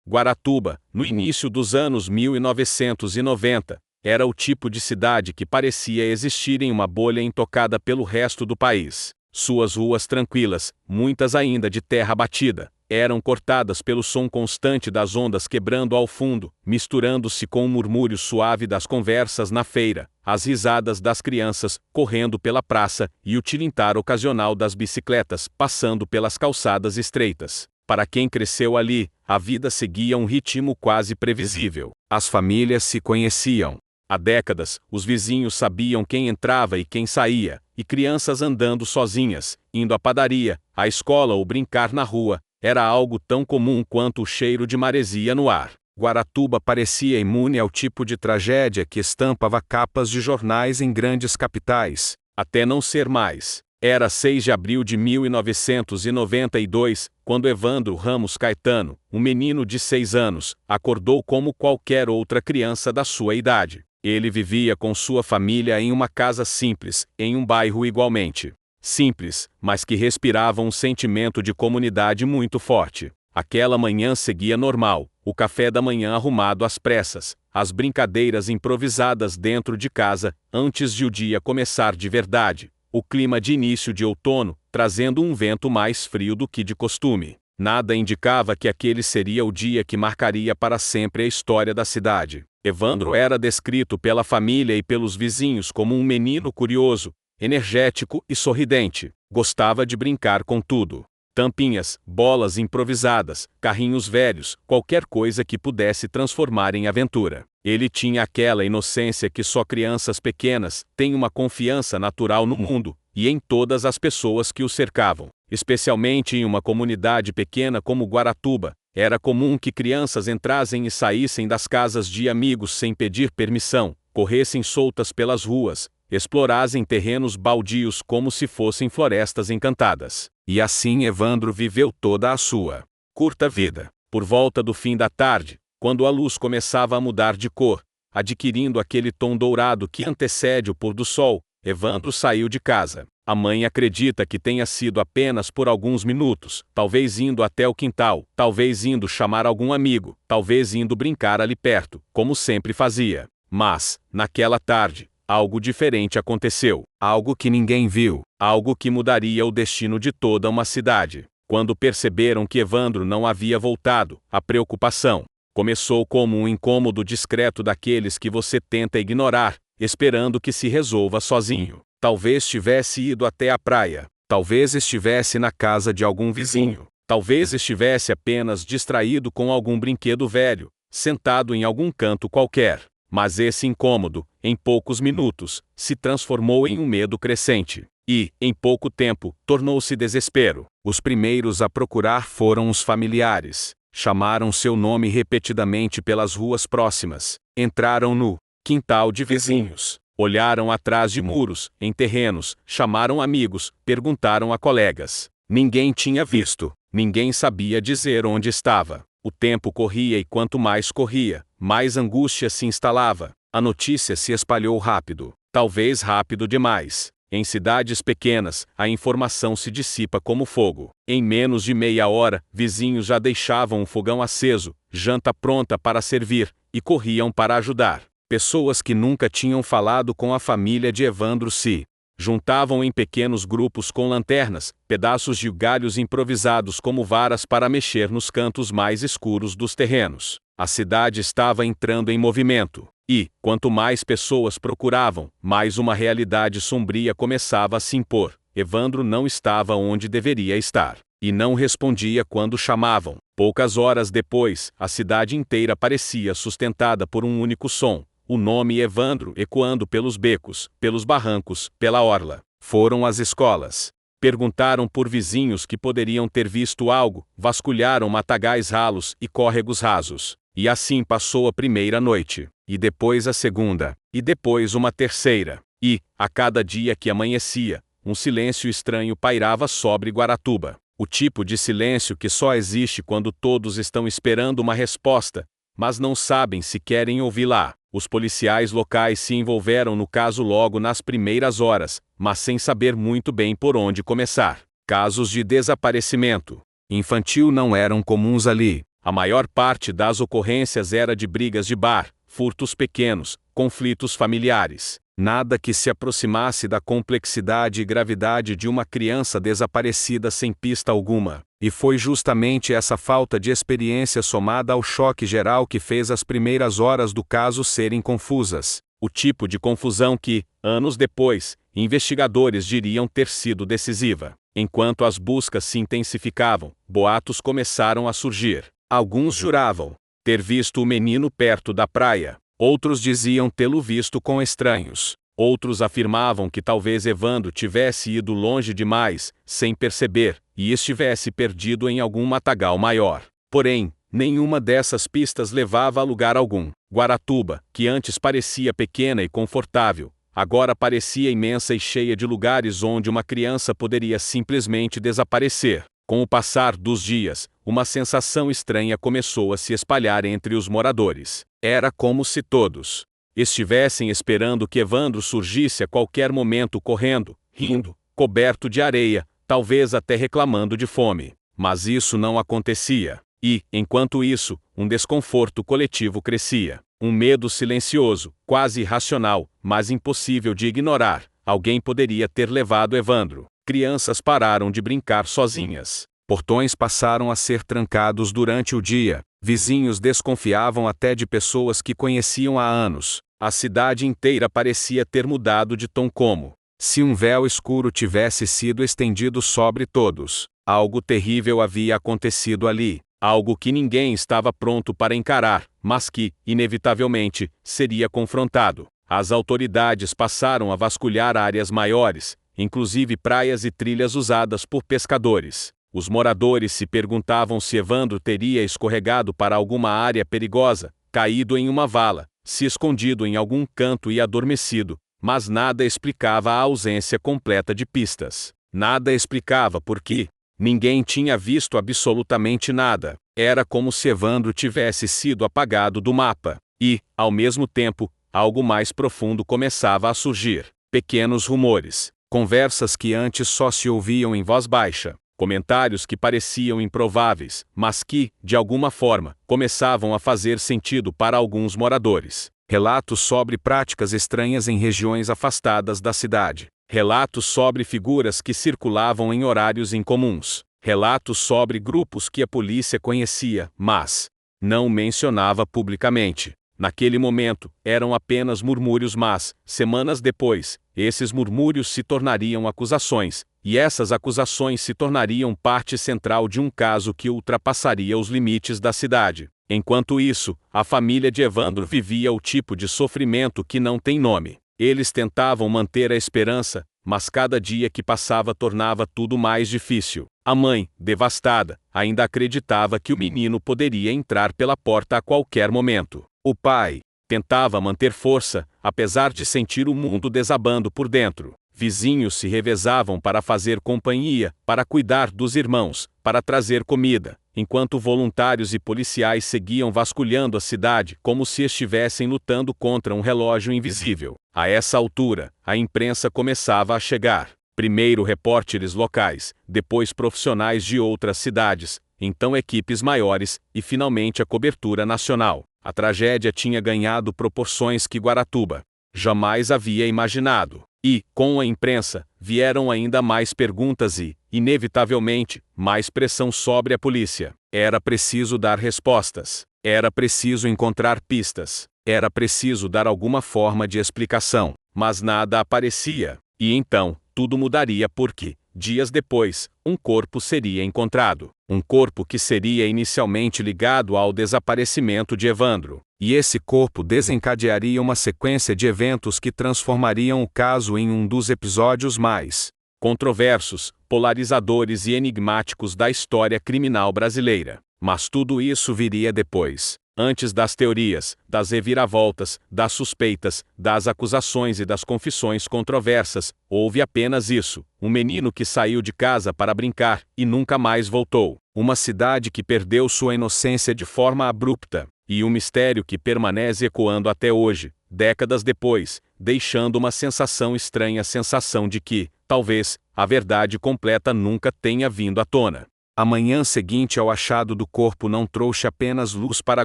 Guaratuba, no início dos anos 1990, era o tipo de cidade que parecia existir em uma bolha intocada pelo resto do país. Suas ruas tranquilas, muitas ainda de terra batida, eram cortadas pelo som constante das ondas quebrando ao fundo, misturando-se com o murmúrio suave das conversas na feira, as risadas das crianças correndo pela praça e o tilintar ocasional das bicicletas passando pelas calçadas estreitas. Para quem cresceu ali, a vida seguia um ritmo quase previsível. As famílias se conheciam. Há décadas, os vizinhos sabiam quem entrava e quem saía, e crianças andando sozinhas, indo à padaria, à escola ou brincar na rua, era algo tão comum quanto o cheiro de maresia no ar. Guaratuba parecia imune ao tipo de tragédia que estampava capas de jornais em grandes capitais, até não ser mais. Era 6 de abril de 1992, quando Evandro Ramos Caetano, um menino de 6 anos, acordou como qualquer outra criança da sua idade. Ele vivia com sua família em uma casa simples, em um bairro igualmente simples, mas que respirava um sentimento de comunidade muito forte. Aquela manhã seguia normal, o café da manhã arrumado às pressas, as brincadeiras improvisadas dentro de casa, antes de o dia começar de verdade. O clima de início de outono, trazendo um vento mais frio do que de costume. Nada indicava que aquele seria o dia que marcaria para sempre a história da cidade. Evandro era descrito pela família e pelos vizinhos como um menino curioso, energético e sorridente. Gostava de brincar com tudo. Tampinhas, bolas improvisadas, carrinhos velhos, qualquer coisa que pudesse transformar em aventura. Ele tinha aquela inocência que só crianças pequenas têm, uma confiança natural no mundo e em todas as pessoas que o cercavam. Especialmente em uma comunidade pequena como Guaratuba, era comum que crianças entrassem e saíssem das casas de amigos sem pedir permissão, corressem soltas pelas ruas, explorassem terrenos baldios como se fossem florestas encantadas. E assim Evandro viveu toda a sua curta vida. Por volta do fim da tarde, quando a luz começava a mudar de cor, adquirindo aquele tom dourado que antecede o pôr do sol, Evandro saiu de casa. A mãe acredita que tenha sido apenas por alguns minutos, talvez indo até o quintal, talvez indo chamar algum amigo, talvez indo brincar ali perto, como sempre fazia. Mas, naquela tarde, algo diferente aconteceu, algo que ninguém viu, algo que mudaria o destino de toda uma cidade. Quando perceberam que Evandro não havia voltado, a preocupação começou como um incômodo discreto daqueles que você tenta ignorar, esperando que se resolva sozinho. Talvez tivesse ido até a praia, talvez estivesse na casa de algum vizinho, talvez estivesse apenas distraído com algum brinquedo velho, sentado em algum canto qualquer. Mas esse incômodo, em poucos minutos, se transformou em um medo crescente. E, em pouco tempo, tornou-se desespero. Os primeiros a procurar foram os familiares. Chamaram seu nome repetidamente pelas ruas próximas. Entraram no quintal de vizinhos. Olharam atrás de muros, em terrenos, chamaram amigos, perguntaram a colegas. Ninguém tinha visto, ninguém sabia dizer onde estava. O tempo corria e quanto mais corria, mais angústia se instalava. A notícia se espalhou rápido, talvez rápido demais. Em cidades pequenas, a informação se dissipa como fogo. Em menos de meia hora, vizinhos já deixavam o fogão aceso, janta pronta para servir, e corriam para ajudar. Pessoas que nunca tinham falado com a família de Evandro se juntavam em pequenos grupos com lanternas, pedaços de galhos improvisados como varas para mexer nos cantos mais escuros dos terrenos. A cidade estava entrando em movimento, e, quanto mais pessoas procuravam, mais uma realidade sombria começava a se impor. Evandro não estava onde deveria estar, e não respondia quando chamavam. Poucas horas depois, a cidade inteira parecia sustentada por um único som. O nome Evandro ecoando pelos becos, pelos barrancos, pela orla. Foram às escolas. Perguntaram por vizinhos que poderiam ter visto algo, vasculharam matagais ralos e córregos rasos. E assim passou a primeira noite, e depois a segunda, e depois uma terceira. E, a cada dia que amanhecia, um silêncio estranho pairava sobre Guaratuba. O tipo de silêncio que só existe quando todos estão esperando uma resposta, mas não sabem se querem ouvi-la. Os policiais locais se envolveram no caso logo nas primeiras horas, mas sem saber muito bem por onde começar. Casos de desaparecimento infantil não eram comuns ali. A maior parte das ocorrências era de brigas de bar, furtos pequenos, conflitos familiares. Nada que se aproximasse da complexidade e gravidade de uma criança desaparecida sem pista alguma. E foi justamente essa falta de experiência somada ao choque geral que fez as primeiras horas do caso serem confusas. O tipo de confusão que, anos depois, investigadores diriam ter sido decisiva. Enquanto as buscas se intensificavam, boatos começaram a surgir. Alguns juravam ter visto o menino perto da praia. Outros diziam tê-lo visto com estranhos. Outros afirmavam que talvez Evandro tivesse ido longe demais, sem perceber, e estivesse perdido em algum matagal maior. Porém, nenhuma dessas pistas levava a lugar algum. Guaratuba, que antes parecia pequena e confortável, agora parecia imensa e cheia de lugares onde uma criança poderia simplesmente desaparecer. Com o passar dos dias, uma sensação estranha começou a se espalhar entre os moradores. Era como se todos estivessem esperando que Evandro surgisse a qualquer momento correndo, rindo, coberto de areia, talvez até reclamando de fome. Mas isso não acontecia. E, enquanto isso, um desconforto coletivo crescia. Um medo silencioso, quase irracional, mas impossível de ignorar. Alguém poderia ter levado Evandro. Crianças pararam de brincar sozinhas. Portões passaram a ser trancados durante o dia. Vizinhos desconfiavam até de pessoas que conheciam há anos. A cidade inteira parecia ter mudado de tom como se um véu escuro tivesse sido estendido sobre todos. Algo terrível havia acontecido ali. Algo que ninguém estava pronto para encarar, mas que, inevitavelmente, seria confrontado. As autoridades passaram a vasculhar áreas maiores, inclusive praias e trilhas usadas por pescadores. Os moradores se perguntavam se Evandro teria escorregado para alguma área perigosa, caído em uma vala, se escondido em algum canto e adormecido, mas nada explicava a ausência completa de pistas. Nada explicava por que ninguém tinha visto absolutamente nada. Era como se Evandro tivesse sido apagado do mapa. E, ao mesmo tempo, algo mais profundo começava a surgir. Pequenos rumores, conversas que antes só se ouviam em voz baixa, comentários que pareciam improváveis, mas que, de alguma forma, começavam a fazer sentido para alguns moradores. Relatos sobre práticas estranhas em regiões afastadas da cidade. Relatos sobre figuras que circulavam em horários incomuns. Relatos sobre grupos que a polícia conhecia, mas não mencionava publicamente. Naquele momento, eram apenas murmúrios, mas, semanas depois, esses murmúrios se tornariam acusações, e essas acusações se tornariam parte central de um caso que ultrapassaria os limites da cidade. Enquanto isso, a família de Evandro vivia o tipo de sofrimento que não tem nome. Eles tentavam manter a esperança, mas cada dia que passava tornava tudo mais difícil. A mãe, devastada, ainda acreditava que o menino poderia entrar pela porta a qualquer momento. O pai tentava manter força, apesar de sentir o mundo desabando por dentro. Vizinhos se revezavam para fazer companhia, para cuidar dos irmãos, para trazer comida, enquanto voluntários e policiais seguiam vasculhando a cidade como se estivessem lutando contra um relógio invisível. A essa altura, a imprensa começava a chegar. Primeiro repórteres locais, depois profissionais de outras cidades, então equipes maiores, e finalmente a cobertura nacional. A tragédia tinha ganhado proporções que Guaratuba jamais havia imaginado. E, com a imprensa, vieram ainda mais perguntas e, inevitavelmente, mais pressão sobre a polícia. Era preciso dar respostas. Era preciso encontrar pistas. Era preciso dar alguma forma de explicação. Mas nada aparecia. E então, tudo mudaria porque, dias depois, um corpo seria encontrado. Um corpo que seria inicialmente ligado ao desaparecimento de Evandro. E esse corpo desencadearia uma sequência de eventos que transformariam o caso em um dos episódios mais controversos, polarizadores e enigmáticos da história criminal brasileira. Mas tudo isso viria depois. Antes das teorias, das reviravoltas, das suspeitas, das acusações e das confissões controversas, houve apenas isso: um menino que saiu de casa para brincar e nunca mais voltou. Uma cidade que perdeu sua inocência de forma abrupta. E um mistério que permanece ecoando até hoje, décadas depois, deixando uma sensação estranha, a sensação de que, talvez, a verdade completa nunca tenha vindo à tona. A manhã seguinte ao achado do corpo não trouxe apenas luz para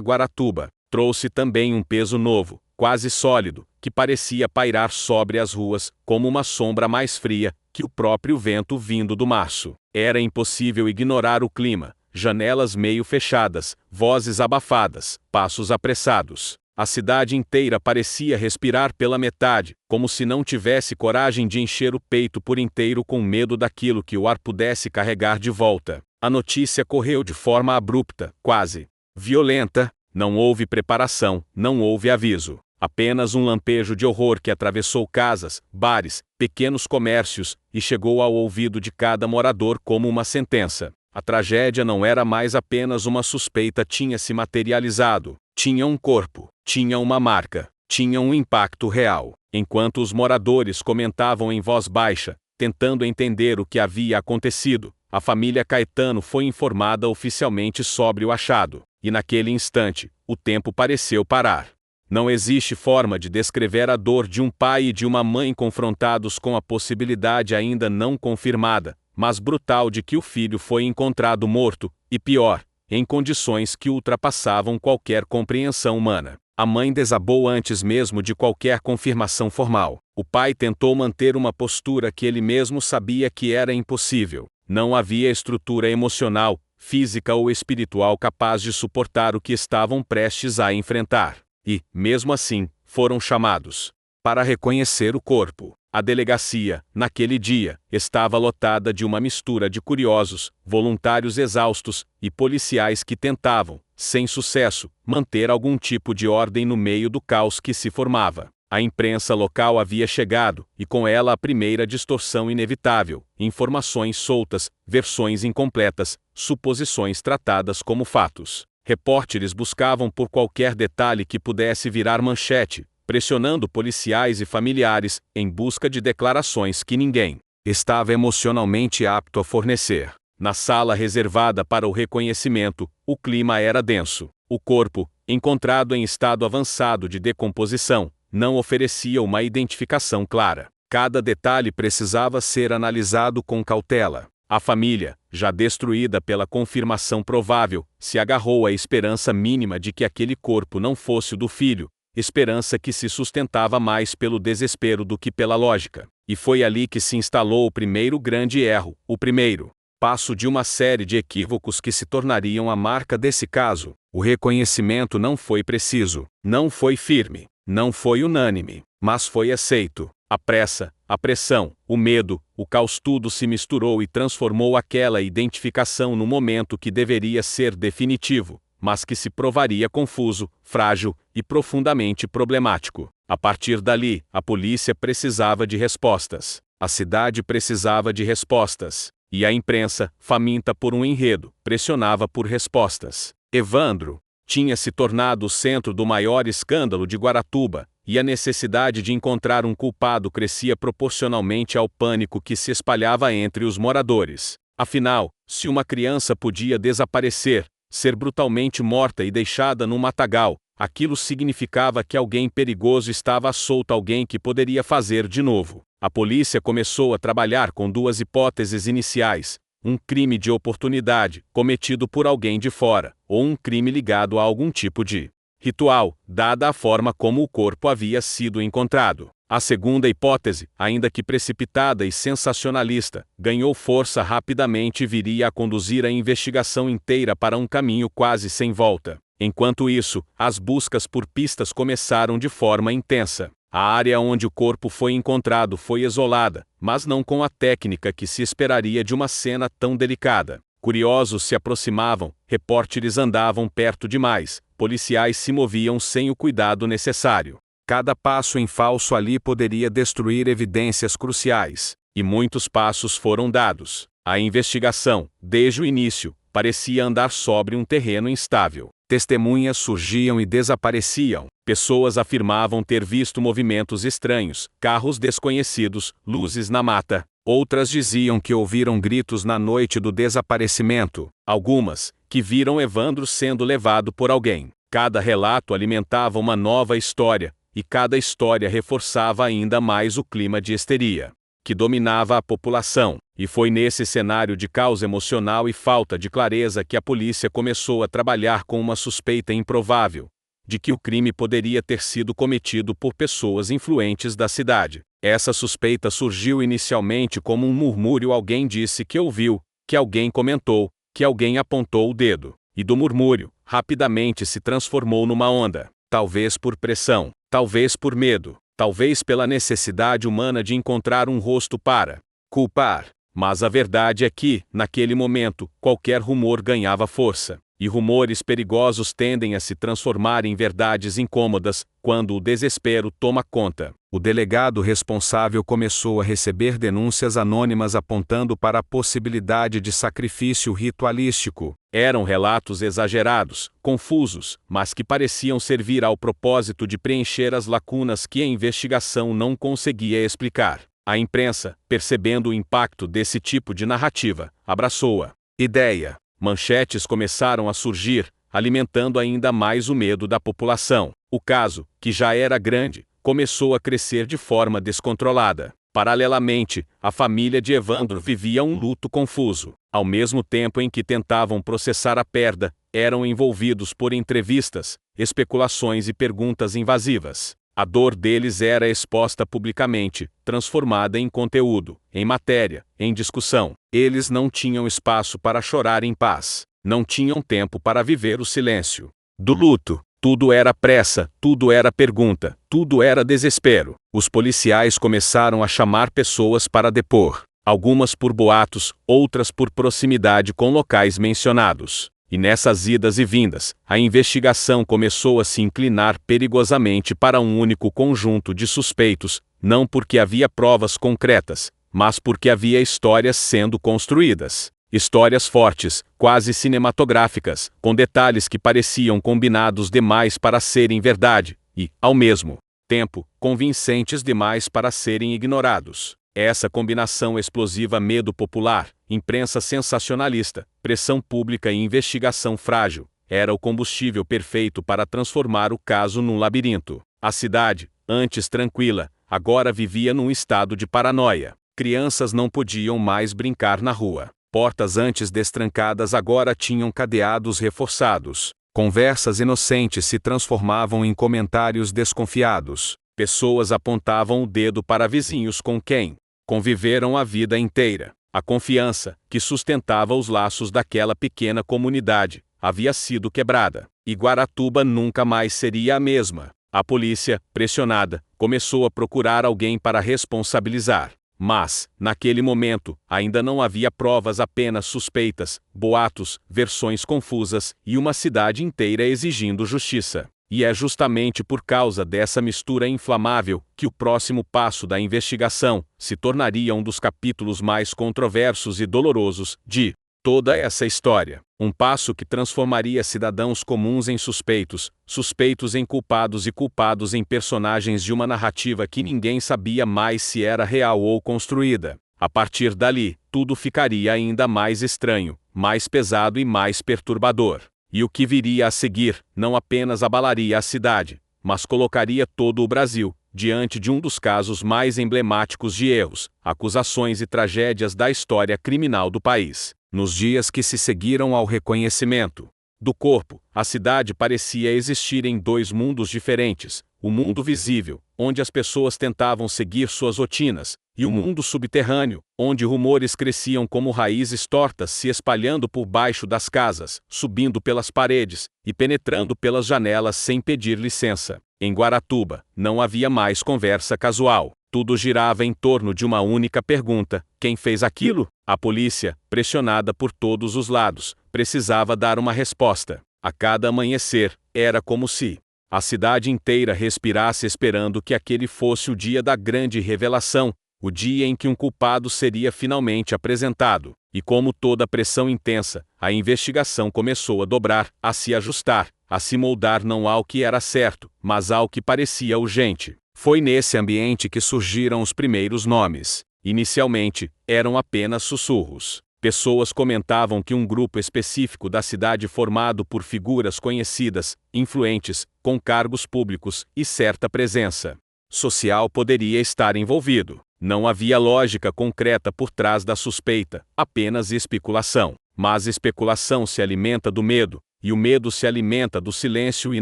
Guaratuba, trouxe também um peso novo, quase sólido, que parecia pairar sobre as ruas, como uma sombra mais fria que o próprio vento vindo do março. Era impossível ignorar o clima, janelas meio fechadas, vozes abafadas, passos apressados. A cidade inteira parecia respirar pela metade, como se não tivesse coragem de encher o peito por inteiro com medo daquilo que o ar pudesse carregar de volta. A notícia correu de forma abrupta, quase violenta. Não houve preparação, não houve aviso. Apenas um lampejo de horror que atravessou casas, bares, pequenos comércios e chegou ao ouvido de cada morador como uma sentença. A tragédia não era mais apenas uma suspeita, tinha se materializado. Tinha um corpo, tinha uma marca, tinha um impacto real. Enquanto os moradores comentavam em voz baixa, tentando entender o que havia acontecido, a família Caetano foi informada oficialmente sobre o achado. E naquele instante, o tempo pareceu parar. Não existe forma de descrever a dor de um pai e de uma mãe confrontados com a possibilidade ainda não confirmada, mas brutal de que o filho foi encontrado morto, e pior, em condições que ultrapassavam qualquer compreensão humana. A mãe desabou antes mesmo de qualquer confirmação formal. O pai tentou manter uma postura que ele mesmo sabia que era impossível. Não havia estrutura emocional, física ou espiritual capaz de suportar o que estavam prestes a enfrentar. E, mesmo assim, foram chamados para reconhecer o corpo. A delegacia, naquele dia, estava lotada de uma mistura de curiosos, voluntários exaustos e policiais que tentavam, sem sucesso, manter algum tipo de ordem no meio do caos que se formava. A imprensa local havia chegado, e com ela a primeira distorção inevitável, informações soltas, versões incompletas, suposições tratadas como fatos. Repórteres buscavam por qualquer detalhe que pudesse virar manchete, pressionando policiais e familiares, em busca de declarações que ninguém estava emocionalmente apto a fornecer. Na sala reservada para o reconhecimento, o clima era denso. O corpo, encontrado em estado avançado de decomposição, não oferecia uma identificação clara. Cada detalhe precisava ser analisado com cautela. A família, já destruída pela confirmação provável, se agarrou à esperança mínima de que aquele corpo não fosse o do filho, esperança que se sustentava mais pelo desespero do que pela lógica. E foi ali que se instalou o primeiro grande erro, o primeiro passo de uma série de equívocos que se tornariam a marca desse caso. O reconhecimento não foi preciso, não foi firme, não foi unânime, mas foi aceito. A pressa, a pressão, o medo, o caos, tudo se misturou e transformou aquela identificação no momento que deveria ser definitivo, mas que se provaria confuso, frágil e profundamente problemático. A partir dali, a polícia precisava de respostas. A cidade precisava de respostas. E a imprensa, faminta por um enredo, pressionava por respostas. Evandro tinha se tornado o centro do maior escândalo de Guaratuba, e a necessidade de encontrar um culpado crescia proporcionalmente ao pânico que se espalhava entre os moradores. Afinal, se uma criança podia desaparecer, ser brutalmente morta e deixada num matagal, aquilo significava que alguém perigoso estava solto, alguém que poderia fazer de novo. A polícia começou a trabalhar com duas hipóteses iniciais: um crime de oportunidade, cometido por alguém de fora, ou um crime ligado a algum tipo de ritual, dada a forma como o corpo havia sido encontrado. A segunda hipótese, ainda que precipitada e sensacionalista, ganhou força rapidamente e viria a conduzir a investigação inteira para um caminho quase sem volta. Enquanto isso, as buscas por pistas começaram de forma intensa. A área onde o corpo foi encontrado foi isolada, mas não com a técnica que se esperaria de uma cena tão delicada. Curiosos se aproximavam, repórteres andavam perto demais, policiais se moviam sem o cuidado necessário. Cada passo em falso ali poderia destruir evidências cruciais, e muitos passos foram dados. A investigação, desde o início, parecia andar sobre um terreno instável. Testemunhas surgiam e desapareciam. Pessoas afirmavam ter visto movimentos estranhos, carros desconhecidos, luzes na mata. Outras diziam que ouviram gritos na noite do desaparecimento. Algumas, que viram Evandro sendo levado por alguém. Cada relato alimentava uma nova história, e cada história reforçava ainda mais o clima de histeria. que dominava a população, e foi nesse cenário de caos emocional e falta de clareza que a polícia começou a trabalhar com uma suspeita improvável de que o crime poderia ter sido cometido por pessoas influentes da cidade. Essa suspeita surgiu inicialmente como um murmúrio: alguém disse que ouviu, que alguém comentou, que alguém apontou o dedo. E do murmúrio, rapidamente se transformou numa onda. Talvez por pressão, talvez por medo, talvez pela necessidade humana de encontrar um rosto para culpar. Mas a verdade é que, naquele momento, qualquer rumor ganhava força. E rumores perigosos tendem a se transformar em verdades incômodas quando o desespero toma conta. O delegado responsável começou a receber denúncias anônimas apontando para a possibilidade de sacrifício ritualístico. Eram relatos exagerados, confusos, mas que pareciam servir ao propósito de preencher as lacunas que a investigação não conseguia explicar. A imprensa, percebendo o impacto desse tipo de narrativa, abraçou a ideia. Manchetes começaram a surgir, alimentando ainda mais o medo da população. O caso, que já era grande, começou a crescer de forma descontrolada. Paralelamente, a família de Evandro vivia um luto confuso. Ao mesmo tempo em que tentavam processar a perda, eram envolvidos por entrevistas, especulações e perguntas invasivas. A dor deles era exposta publicamente, transformada em conteúdo, em matéria, em discussão. Eles não tinham espaço para chorar em paz. Não tinham tempo para viver o silêncio do luto. Tudo era pressa, tudo era pergunta, tudo era desespero. Os policiais começaram a chamar pessoas para depor. Algumas por boatos, outras por proximidade com locais mencionados. E nessas idas e vindas, a investigação começou a se inclinar perigosamente para um único conjunto de suspeitos, não porque havia provas concretas, mas porque havia histórias sendo construídas. Histórias fortes, quase cinematográficas, com detalhes que pareciam combinados demais para serem verdade, e, ao mesmo tempo, convincentes demais para serem ignorados. Essa combinação explosiva: medo popular, imprensa sensacionalista, pressão pública e investigação frágil, era o combustível perfeito para transformar o caso num labirinto. A cidade, antes tranquila, agora vivia num estado de paranoia. Crianças não podiam mais brincar na rua. Portas antes destrancadas agora tinham cadeados reforçados. Conversas inocentes se transformavam em comentários desconfiados. Pessoas apontavam o dedo para vizinhos com quem conviveram a vida inteira. A confiança, que sustentava os laços daquela pequena comunidade, havia sido quebrada. E Guaratuba nunca mais seria a mesma. A polícia, pressionada, começou a procurar alguém para responsabilizar. Mas, naquele momento, ainda não havia provas, apenas suspeitas, boatos, versões confusas e uma cidade inteira exigindo justiça. E é justamente por causa dessa mistura inflamável que o próximo passo da investigação se tornaria um dos capítulos mais controversos e dolorosos de toda essa história. Um passo que transformaria cidadãos comuns em suspeitos, suspeitos em culpados e culpados em personagens de uma narrativa que ninguém sabia mais se era real ou construída. A partir dali, tudo ficaria ainda mais estranho, mais pesado e mais perturbador. E o que viria a seguir não apenas abalaria a cidade, mas colocaria todo o Brasil diante de um dos casos mais emblemáticos de erros, acusações e tragédias da história criminal do país. Nos dias que se seguiram ao reconhecimento do corpo, a cidade parecia existir em dois mundos diferentes: o mundo visível, onde as pessoas tentavam seguir suas rotinas, e o mundo subterrâneo, onde rumores cresciam como raízes tortas se espalhando por baixo das casas, subindo pelas paredes e penetrando pelas janelas sem pedir licença. Em Guaratuba, não havia mais conversa casual. Tudo girava em torno de uma única pergunta: quem fez aquilo? A polícia, pressionada por todos os lados, precisava dar uma resposta. A cada amanhecer, era como se a cidade inteira respirasse esperando que aquele fosse o dia da grande revelação, o dia em que um culpado seria finalmente apresentado. E como toda pressão intensa, a investigação começou a dobrar, a se ajustar, a se moldar não ao que era certo, mas ao que parecia urgente. Foi nesse ambiente que surgiram os primeiros nomes. Inicialmente, eram apenas sussurros. Pessoas comentavam que um grupo específico da cidade, formado por figuras conhecidas, influentes, com cargos públicos e certa presença social, poderia estar envolvido. Não havia lógica concreta por trás da suspeita, apenas especulação. Mas especulação se alimenta do medo, e o medo se alimenta do silêncio, e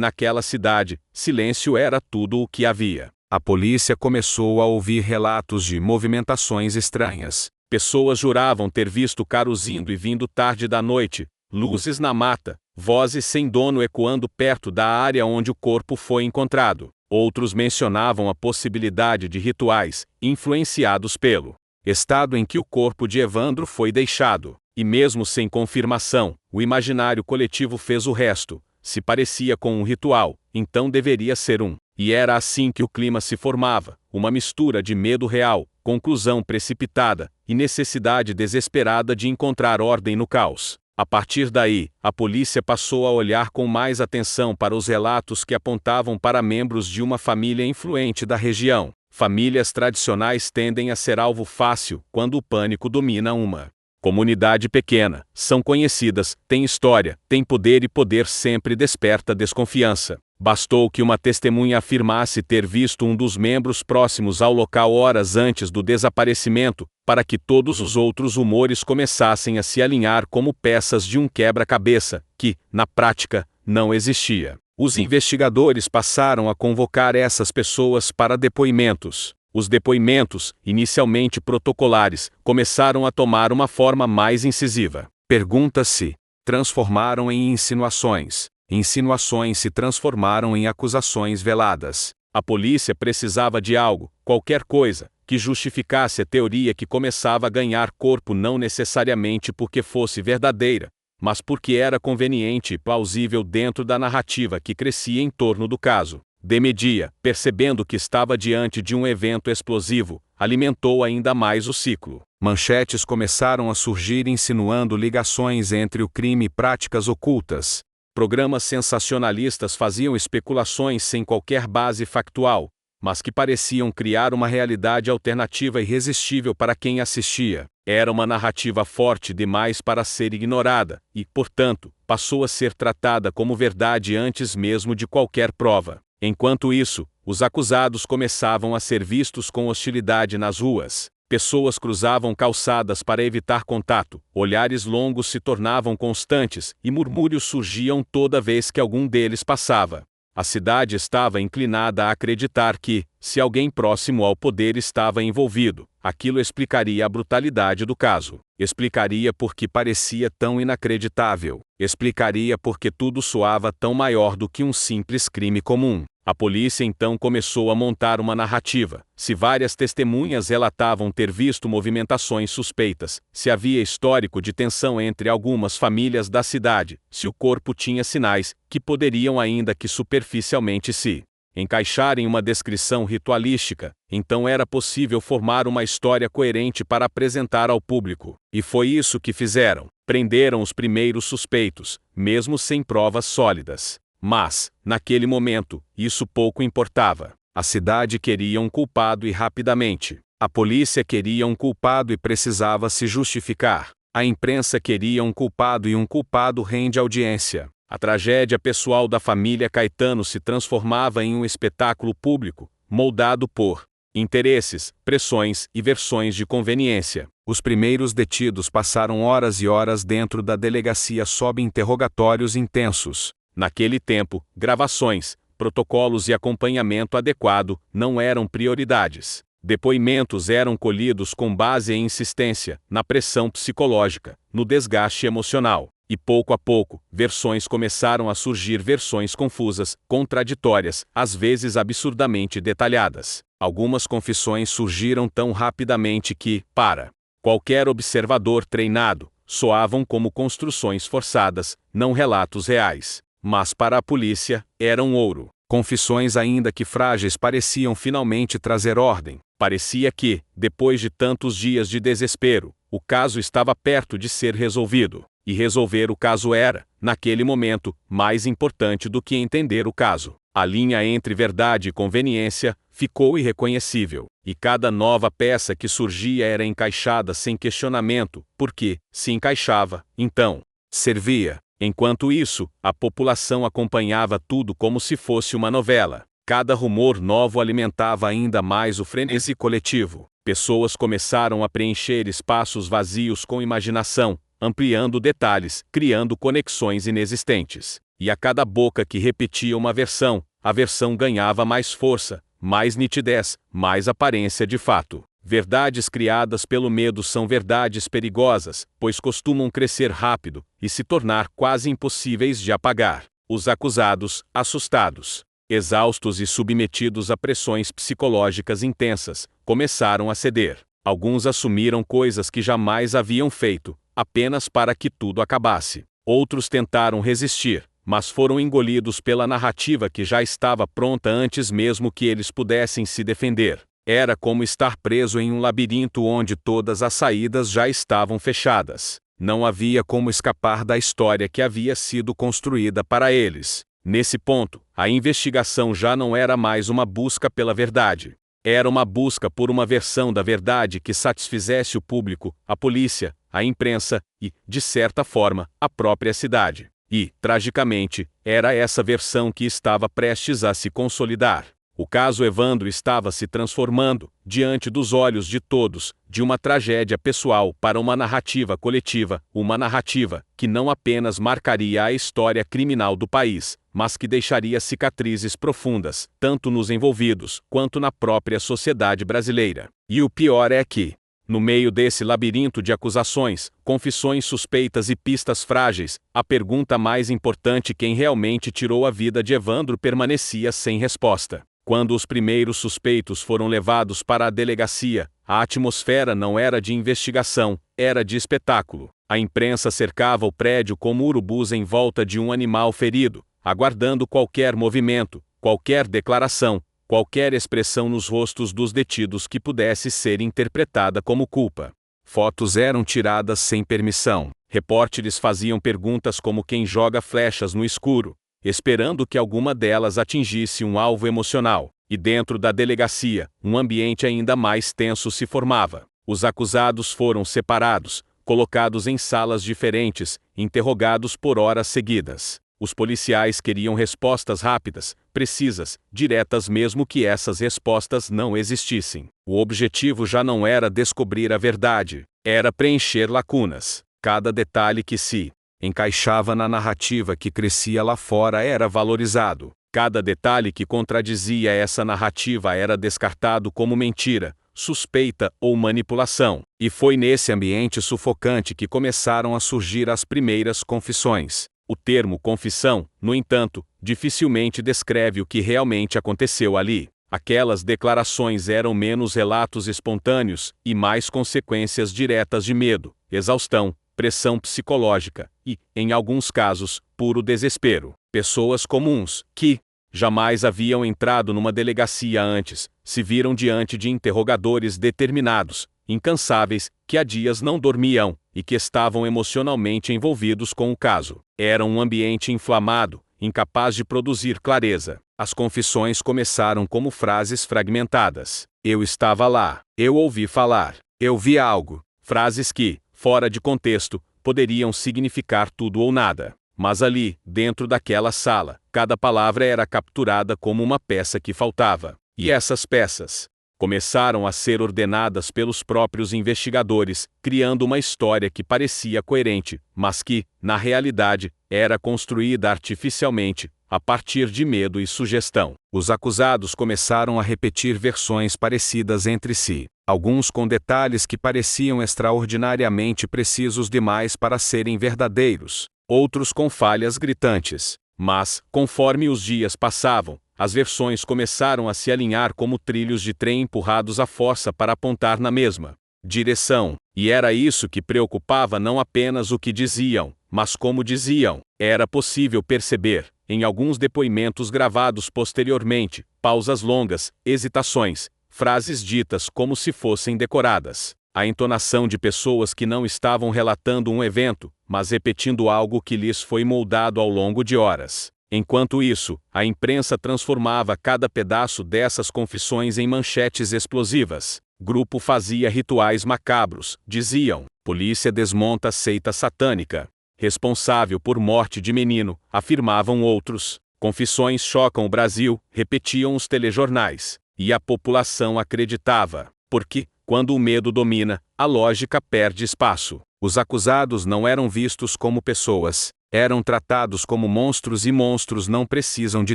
naquela cidade, silêncio era tudo o que havia. A polícia começou a ouvir relatos de movimentações estranhas. Pessoas juravam ter visto carros indo e vindo tarde da noite, luzes na mata, vozes sem dono ecoando perto da área onde o corpo foi encontrado. Outros mencionavam a possibilidade de rituais, influenciados pelo estado em que o corpo de Evandro foi deixado. E mesmo sem confirmação, o imaginário coletivo fez o resto. Se parecia com um ritual, então deveria ser um. E era assim que o clima se formava, uma mistura de medo real, conclusão precipitada, e necessidade desesperada de encontrar ordem no caos. A partir daí, a polícia passou a olhar com mais atenção para os relatos que apontavam para membros de uma família influente da região. Famílias tradicionais tendem a ser alvo fácil quando o pânico domina uma comunidade pequena. São conhecidas, têm história, têm poder, e poder sempre desperta desconfiança. Bastou que uma testemunha afirmasse ter visto um dos membros próximos ao local horas antes do desaparecimento, para que todos os outros rumores começassem a se alinhar como peças de um quebra-cabeça, que, na prática, não existia. Os investigadores passaram a convocar essas pessoas para depoimentos. Os depoimentos, inicialmente protocolares, começaram a tomar uma forma mais incisiva. Perguntas se transformaram em insinuações. Insinuações se transformaram em acusações veladas. A polícia precisava de algo, qualquer coisa, que justificasse a teoria que começava a ganhar corpo, não necessariamente porque fosse verdadeira, mas porque era conveniente e plausível dentro da narrativa que crescia em torno do caso. Demedia, percebendo que estava diante de um evento explosivo, alimentou ainda mais o ciclo. Manchetes começaram a surgir insinuando ligações entre o crime e práticas ocultas. Programas sensacionalistas faziam especulações sem qualquer base factual, mas que pareciam criar uma realidade alternativa irresistível para quem assistia. Era uma narrativa forte demais para ser ignorada, e, portanto, passou a ser tratada como verdade antes mesmo de qualquer prova. Enquanto isso, os acusados começavam a ser vistos com hostilidade nas ruas. Pessoas cruzavam calçadas para evitar contato, olhares longos se tornavam constantes, e murmúrios surgiam toda vez que algum deles passava. A cidade estava inclinada a acreditar que, se alguém próximo ao poder estava envolvido, aquilo explicaria a brutalidade do caso. Explicaria por que parecia tão inacreditável. Explicaria por que tudo soava tão maior do que um simples crime comum. A polícia então começou a montar uma narrativa. Se várias testemunhas relatavam ter visto movimentações suspeitas, se havia histórico de tensão entre algumas famílias da cidade, se o corpo tinha sinais que poderiam ainda que superficialmente se encaixar em uma descrição ritualística, então era possível formar uma história coerente para apresentar ao público. E foi isso que fizeram. Prenderam os primeiros suspeitos, mesmo sem provas sólidas. Mas, naquele momento, isso pouco importava. A cidade queria um culpado e rapidamente. A polícia queria um culpado e precisava se justificar. A imprensa queria um culpado e um culpado rende audiência. A tragédia pessoal da família Caetano se transformava em um espetáculo público, moldado por interesses, pressões e versões de conveniência. Os primeiros detidos passaram horas e horas dentro da delegacia sob interrogatórios intensos. Naquele tempo, gravações, protocolos e acompanhamento adequado não eram prioridades. Depoimentos eram colhidos com base em insistência, na pressão psicológica, no desgaste emocional. E pouco a pouco, versões começaram a surgir, versões confusas, contraditórias, às vezes absurdamente detalhadas. Algumas confissões surgiram tão rapidamente que, para qualquer observador treinado, soavam como construções forçadas, não relatos reais. Mas para a polícia, eram ouro. Confissões ainda que frágeis pareciam finalmente trazer ordem. Parecia que, depois de tantos dias de desespero, o caso estava perto de ser resolvido. E resolver o caso era, naquele momento, mais importante do que entender o caso. A linha entre verdade e conveniência ficou irreconhecível. E cada nova peça que surgia era encaixada sem questionamento, porque, se encaixava, então, servia. Enquanto isso, a população acompanhava tudo como se fosse uma novela. Cada rumor novo alimentava ainda mais o frenesi coletivo. Pessoas começaram a preencher espaços vazios com imaginação, ampliando detalhes, criando conexões inexistentes. E a cada boca que repetia uma versão, a versão ganhava mais força, mais nitidez, mais aparência de fato. Verdades criadas pelo medo são verdades perigosas, pois costumam crescer rápido e se tornar quase impossíveis de apagar. Os acusados, assustados, exaustos e submetidos a pressões psicológicas intensas, começaram a ceder. Alguns assumiram coisas que jamais haviam feito, apenas para que tudo acabasse. Outros tentaram resistir, mas foram engolidos pela narrativa que já estava pronta antes mesmo que eles pudessem se defender. Era como estar preso em um labirinto onde todas as saídas já estavam fechadas. Não havia como escapar da história que havia sido construída para eles. Nesse ponto, a investigação já não era mais uma busca pela verdade. Era uma busca por uma versão da verdade que satisfizesse o público, a polícia, a imprensa e, de certa forma, a própria cidade. E, tragicamente, era essa versão que estava prestes a se consolidar. O caso Evandro estava se transformando, diante dos olhos de todos, de uma tragédia pessoal para uma narrativa coletiva, uma narrativa que não apenas marcaria a história criminal do país, mas que deixaria cicatrizes profundas, tanto nos envolvidos quanto na própria sociedade brasileira. E o pior é que, no meio desse labirinto de acusações, confissões suspeitas e pistas frágeis, a pergunta mais importante: quem realmente tirou a vida de Evandro, permanecia sem resposta. Quando os primeiros suspeitos foram levados para a delegacia, a atmosfera não era de investigação, era de espetáculo. A imprensa cercava o prédio como urubus em volta de um animal ferido, aguardando qualquer movimento, qualquer declaração, qualquer expressão nos rostos dos detidos que pudesse ser interpretada como culpa. Fotos eram tiradas sem permissão. Repórteres faziam perguntas como quem joga flechas no escuro, esperando que alguma delas atingisse um alvo emocional. E dentro da delegacia, um ambiente ainda mais tenso se formava. Os acusados foram separados, colocados em salas diferentes, interrogados por horas seguidas. Os policiais queriam respostas rápidas, precisas, diretas, mesmo que essas respostas não existissem. O objetivo já não era descobrir a verdade, era preencher lacunas. Cada detalhe que se encaixava na narrativa que crescia lá fora era valorizado. Cada detalhe que contradizia essa narrativa era descartado como mentira, suspeita ou manipulação. E foi nesse ambiente sufocante que começaram a surgir as primeiras confissões. O termo confissão, no entanto, dificilmente descreve o que realmente aconteceu ali. Aquelas declarações eram menos relatos espontâneos e mais consequências diretas de medo, exaustão, pressão psicológica e, em alguns casos, puro desespero. Pessoas comuns, que jamais haviam entrado numa delegacia antes, se viram diante de interrogadores determinados, incansáveis, que há dias não dormiam e que estavam emocionalmente envolvidos com o caso. Era um ambiente inflamado, incapaz de produzir clareza. As confissões começaram como frases fragmentadas. Eu estava lá. Eu ouvi falar. Eu vi algo. Frases que, fora de contexto, poderiam significar tudo ou nada. Mas ali, dentro daquela sala, cada palavra era capturada como uma peça que faltava. E essas peças começaram a ser ordenadas pelos próprios investigadores, criando uma história que parecia coerente, mas que, na realidade, era construída artificialmente, a partir de medo e sugestão. Os acusados começaram a repetir versões parecidas entre si, alguns com detalhes que pareciam extraordinariamente precisos demais para serem verdadeiros, outros com falhas gritantes. Mas, conforme os dias passavam, as versões começaram a se alinhar como trilhos de trem empurrados à força para apontar na mesma direção. E era isso que preocupava não apenas o que diziam, mas como diziam. Era possível perceber, em alguns depoimentos gravados posteriormente, pausas longas, hesitações, frases ditas como se fossem decoradas. A entonação de pessoas que não estavam relatando um evento, mas repetindo algo que lhes foi moldado ao longo de horas. Enquanto isso, a imprensa transformava cada pedaço dessas confissões em manchetes explosivas. Grupo fazia rituais macabros, diziam. Polícia desmonta seita satânica. Responsável por morte de menino, afirmavam outros. Confissões chocam o Brasil, repetiam os telejornais. E a população acreditava. Porque, quando o medo domina, a lógica perde espaço. Os acusados não eram vistos como pessoas. Eram tratados como monstros, e monstros não precisam de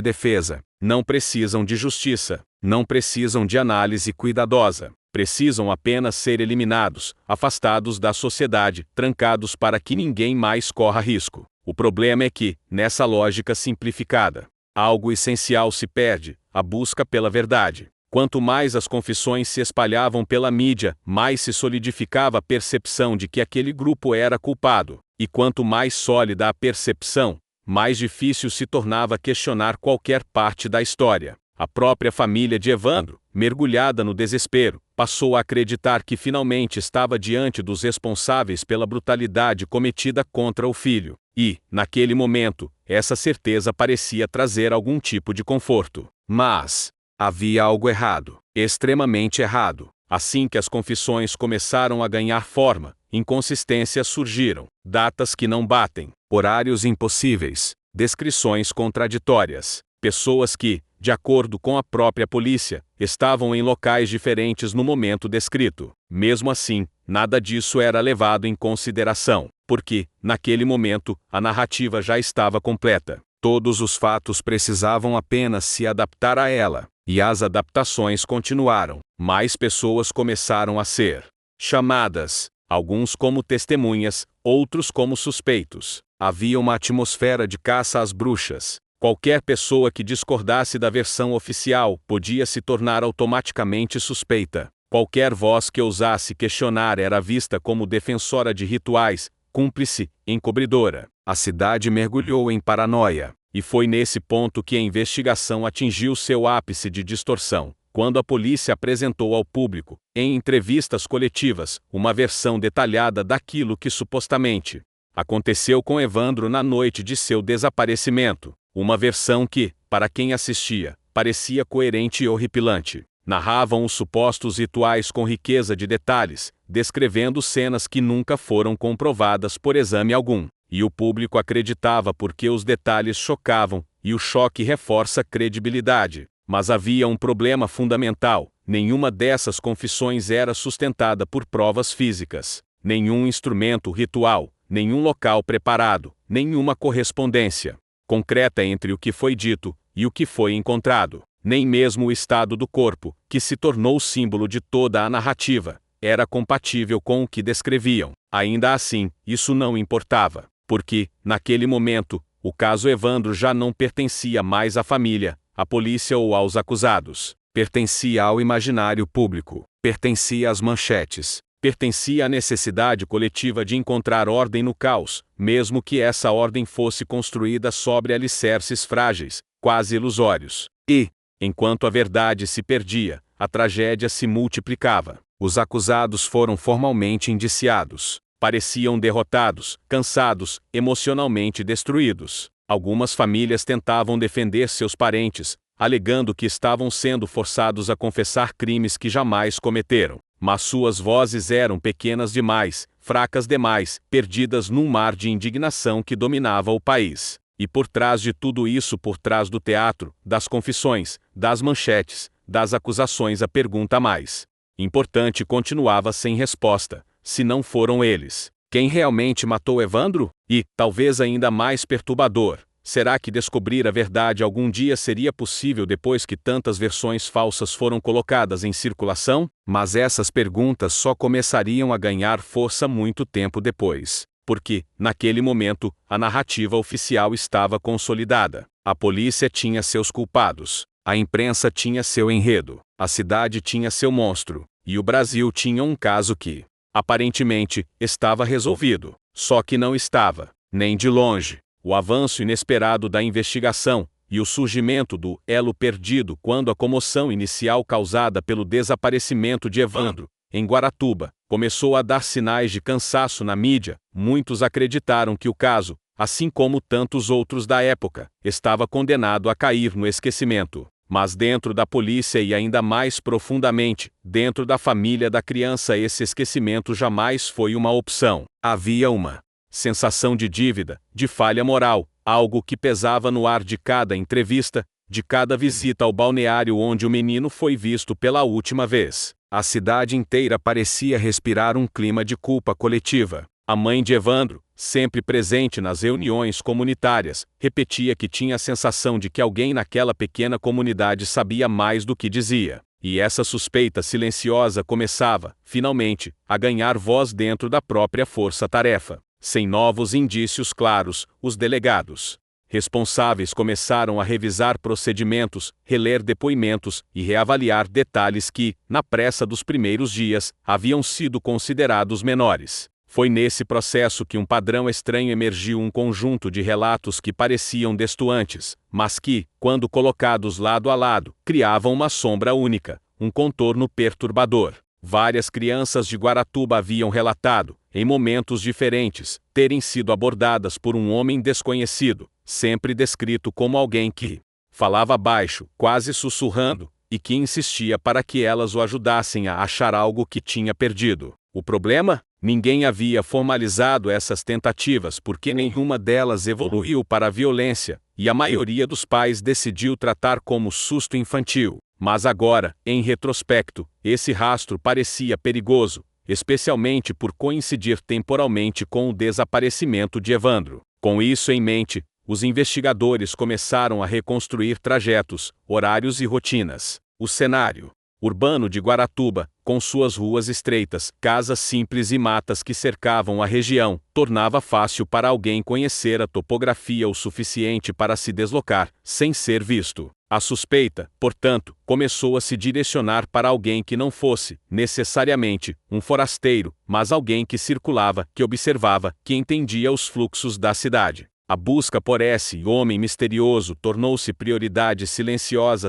defesa, não precisam de justiça, não precisam de análise cuidadosa. Precisam apenas ser eliminados, afastados da sociedade, trancados para que ninguém mais corra risco. O problema é que, nessa lógica simplificada, algo essencial se perde: a busca pela verdade. Quanto mais as confissões se espalhavam pela mídia, mais se solidificava a percepção de que aquele grupo era culpado. E quanto mais sólida a percepção, mais difícil se tornava questionar qualquer parte da história. A própria família de Evandro, mergulhada no desespero, passou a acreditar que finalmente estava diante dos responsáveis pela brutalidade cometida contra o filho. E, naquele momento, essa certeza parecia trazer algum tipo de conforto. Mas havia algo errado, extremamente errado. Assim que as confissões começaram a ganhar forma, inconsistências surgiram, datas que não batem, horários impossíveis, descrições contraditórias, pessoas que, de acordo com a própria polícia, estavam em locais diferentes no momento descrito. Mesmo assim, nada disso era levado em consideração, porque, naquele momento, a narrativa já estava completa. Todos os fatos precisavam apenas se adaptar a ela. E as adaptações continuaram. Mais pessoas começaram a ser chamadas, alguns como testemunhas, outros como suspeitos. Havia uma atmosfera de caça às bruxas. Qualquer pessoa que discordasse da versão oficial podia se tornar automaticamente suspeita. Qualquer voz que ousasse questionar era vista como defensora de rituais, cúmplice, encobridora. A cidade mergulhou em paranoia. E foi nesse ponto que a investigação atingiu seu ápice de distorção, quando a polícia apresentou ao público, em entrevistas coletivas, uma versão detalhada daquilo que supostamente aconteceu com Evandro na noite de seu desaparecimento. Uma versão que, para quem assistia, parecia coerente e horripilante. Narravam os supostos rituais com riqueza de detalhes, descrevendo cenas que nunca foram comprovadas por exame algum. E o público acreditava porque os detalhes chocavam, e o choque reforça a credibilidade. Mas havia um problema fundamental: nenhuma dessas confissões era sustentada por provas físicas. Nenhum instrumento ritual, nenhum local preparado, nenhuma correspondência concreta entre o que foi dito e o que foi encontrado. Nem mesmo o estado do corpo, que se tornou símbolo de toda a narrativa, era compatível com o que descreviam. Ainda assim, isso não importava. Porque, naquele momento, o caso Evandro já não pertencia mais à família, à polícia ou aos acusados. Pertencia ao imaginário público, pertencia às manchetes, pertencia à necessidade coletiva de encontrar ordem no caos, mesmo que essa ordem fosse construída sobre alicerces frágeis, quase ilusórios. E, enquanto a verdade se perdia, a tragédia se multiplicava. Os acusados foram formalmente indiciados. Pareciam derrotados, cansados, emocionalmente destruídos. Algumas famílias tentavam defender seus parentes, alegando que estavam sendo forçados a confessar crimes que jamais cometeram. Mas suas vozes eram pequenas demais, fracas demais, perdidas num mar de indignação que dominava o país. E por trás de tudo isso, por trás do teatro, das confissões, das manchetes, das acusações, a pergunta mais importante continuava sem resposta: se não foram eles, quem realmente matou Evandro? E, talvez ainda mais perturbador, será que descobrir a verdade algum dia seria possível depois que tantas versões falsas foram colocadas em circulação? Mas essas perguntas só começariam a ganhar força muito tempo depois. Porque, naquele momento, a narrativa oficial estava consolidada. A polícia tinha seus culpados, a imprensa tinha seu enredo, a cidade tinha seu monstro, e o Brasil tinha um caso que, aparentemente, estava resolvido. Só que não estava, nem de longe. O avanço inesperado da investigação e o surgimento do elo perdido quando a comoção inicial causada pelo desaparecimento de Evandro, em Guaratuba, começou a dar sinais de cansaço na mídia. Muitos acreditaram que o caso, assim como tantos outros da época, estava condenado a cair no esquecimento. Mas dentro da polícia e ainda mais profundamente, dentro da família da criança, esse esquecimento jamais foi uma opção. Havia uma sensação de dívida, de falha moral, algo que pesava no ar de cada entrevista, de cada visita ao balneário onde o menino foi visto pela última vez. A cidade inteira parecia respirar um clima de culpa coletiva. A mãe de Evandro, sempre presente nas reuniões comunitárias, repetia que tinha a sensação de que alguém naquela pequena comunidade sabia mais do que dizia. E essa suspeita silenciosa começava, finalmente, a ganhar voz dentro da própria força-tarefa. Sem novos indícios claros, os delegados responsáveis começaram a revisar procedimentos, reler depoimentos e reavaliar detalhes que, na pressa dos primeiros dias, haviam sido considerados menores. Foi nesse processo que um padrão estranho emergiu, um conjunto de relatos que pareciam destoantes, mas que, quando colocados lado a lado, criavam uma sombra única, um contorno perturbador. Várias crianças de Guaratuba haviam relatado, em momentos diferentes, terem sido abordadas por um homem desconhecido, sempre descrito como alguém que falava baixo, quase sussurrando, e que insistia para que elas o ajudassem a achar algo que tinha perdido. O problema? Ninguém havia formalizado essas tentativas porque nenhuma delas evoluiu para a violência, e a maioria dos pais decidiu tratar como susto infantil. Mas agora, em retrospecto, esse rastro parecia perigoso, especialmente por coincidir temporalmente com o desaparecimento de Evandro. Com isso em mente, os investigadores começaram a reconstruir trajetos, horários e rotinas. O cenário urbano de Guaratuba, com suas ruas estreitas, casas simples e matas que cercavam a região, tornava fácil para alguém conhecer a topografia o suficiente para se deslocar, sem ser visto. A suspeita, portanto, começou a se direcionar para alguém que não fosse, necessariamente, um forasteiro, mas alguém que circulava, que observava, que entendia os fluxos da cidade. A busca por esse homem misterioso tornou-se prioridade silenciosa,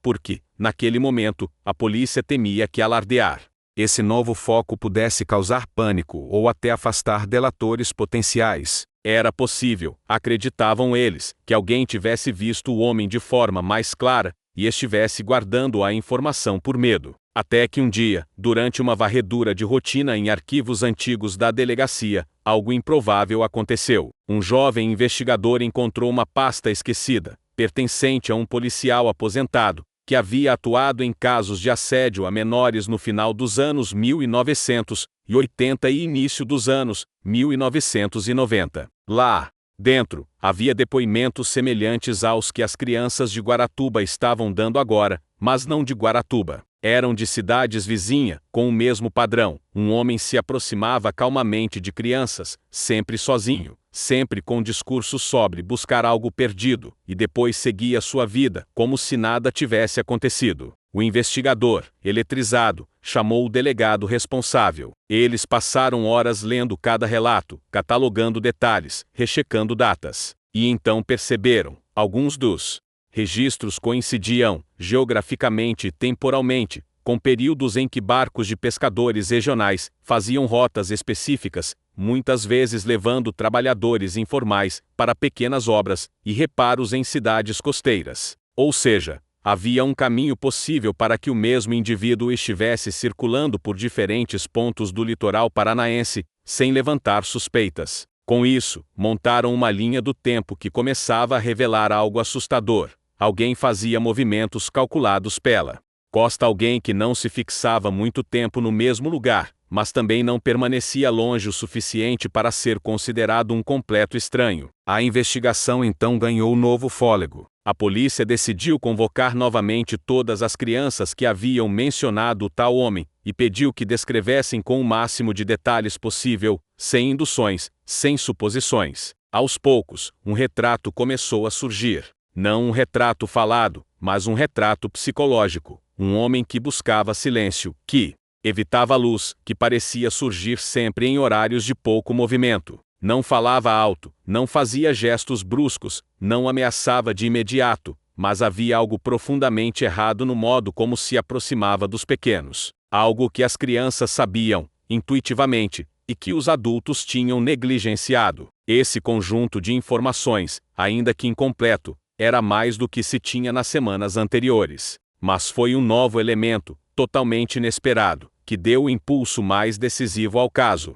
porque, naquele momento, a polícia temia que alardear esse novo foco pudesse causar pânico ou até afastar delatores potenciais. Era possível, acreditavam eles, que alguém tivesse visto o homem de forma mais clara e estivesse guardando a informação por medo. Até que um dia, durante uma varredura de rotina em arquivos antigos da delegacia, algo improvável aconteceu. Um jovem investigador encontrou uma pasta esquecida, pertencente a um policial aposentado, que havia atuado em casos de assédio a menores no final dos anos 1980 e início dos anos 1990. Lá dentro, havia depoimentos semelhantes aos que as crianças de Guaratuba estavam dando agora, mas não de Guaratuba. Eram de cidades vizinhas, com o mesmo padrão. Um homem se aproximava calmamente de crianças, sempre sozinho, sempre com discurso sobre buscar algo perdido, e depois seguia sua vida, como se nada tivesse acontecido. O investigador, eletrizado, chamou o delegado responsável. Eles passaram horas lendo cada relato, catalogando detalhes, rechecando datas. E então perceberam, alguns dos registros coincidiam, geograficamente e temporalmente, com períodos em que barcos de pescadores regionais faziam rotas específicas, muitas vezes levando trabalhadores informais para pequenas obras e reparos em cidades costeiras. Ou seja, havia um caminho possível para que o mesmo indivíduo estivesse circulando por diferentes pontos do litoral paranaense, sem levantar suspeitas. Com isso, montaram uma linha do tempo que começava a revelar algo assustador. Alguém fazia movimentos calculados pela costa, alguém que não se fixava muito tempo no mesmo lugar, mas também não permanecia longe o suficiente para ser considerado um completo estranho. A investigação então ganhou novo fôlego. A polícia decidiu convocar novamente todas as crianças que haviam mencionado o tal homem, e pediu que descrevessem com o máximo de detalhes possível, sem induções, sem suposições. Aos poucos, um retrato começou a surgir. Não um retrato falado, mas um retrato psicológico. Um homem que buscava silêncio, que evitava a luz, que parecia surgir sempre em horários de pouco movimento. Não falava alto, não fazia gestos bruscos, não ameaçava de imediato, mas havia algo profundamente errado no modo como se aproximava dos pequenos. Algo que as crianças sabiam, intuitivamente, e que os adultos tinham negligenciado. Esse conjunto de informações, ainda que incompleto, era mais do que se tinha nas semanas anteriores. Mas foi um novo elemento, totalmente inesperado, que deu o impulso mais decisivo ao caso.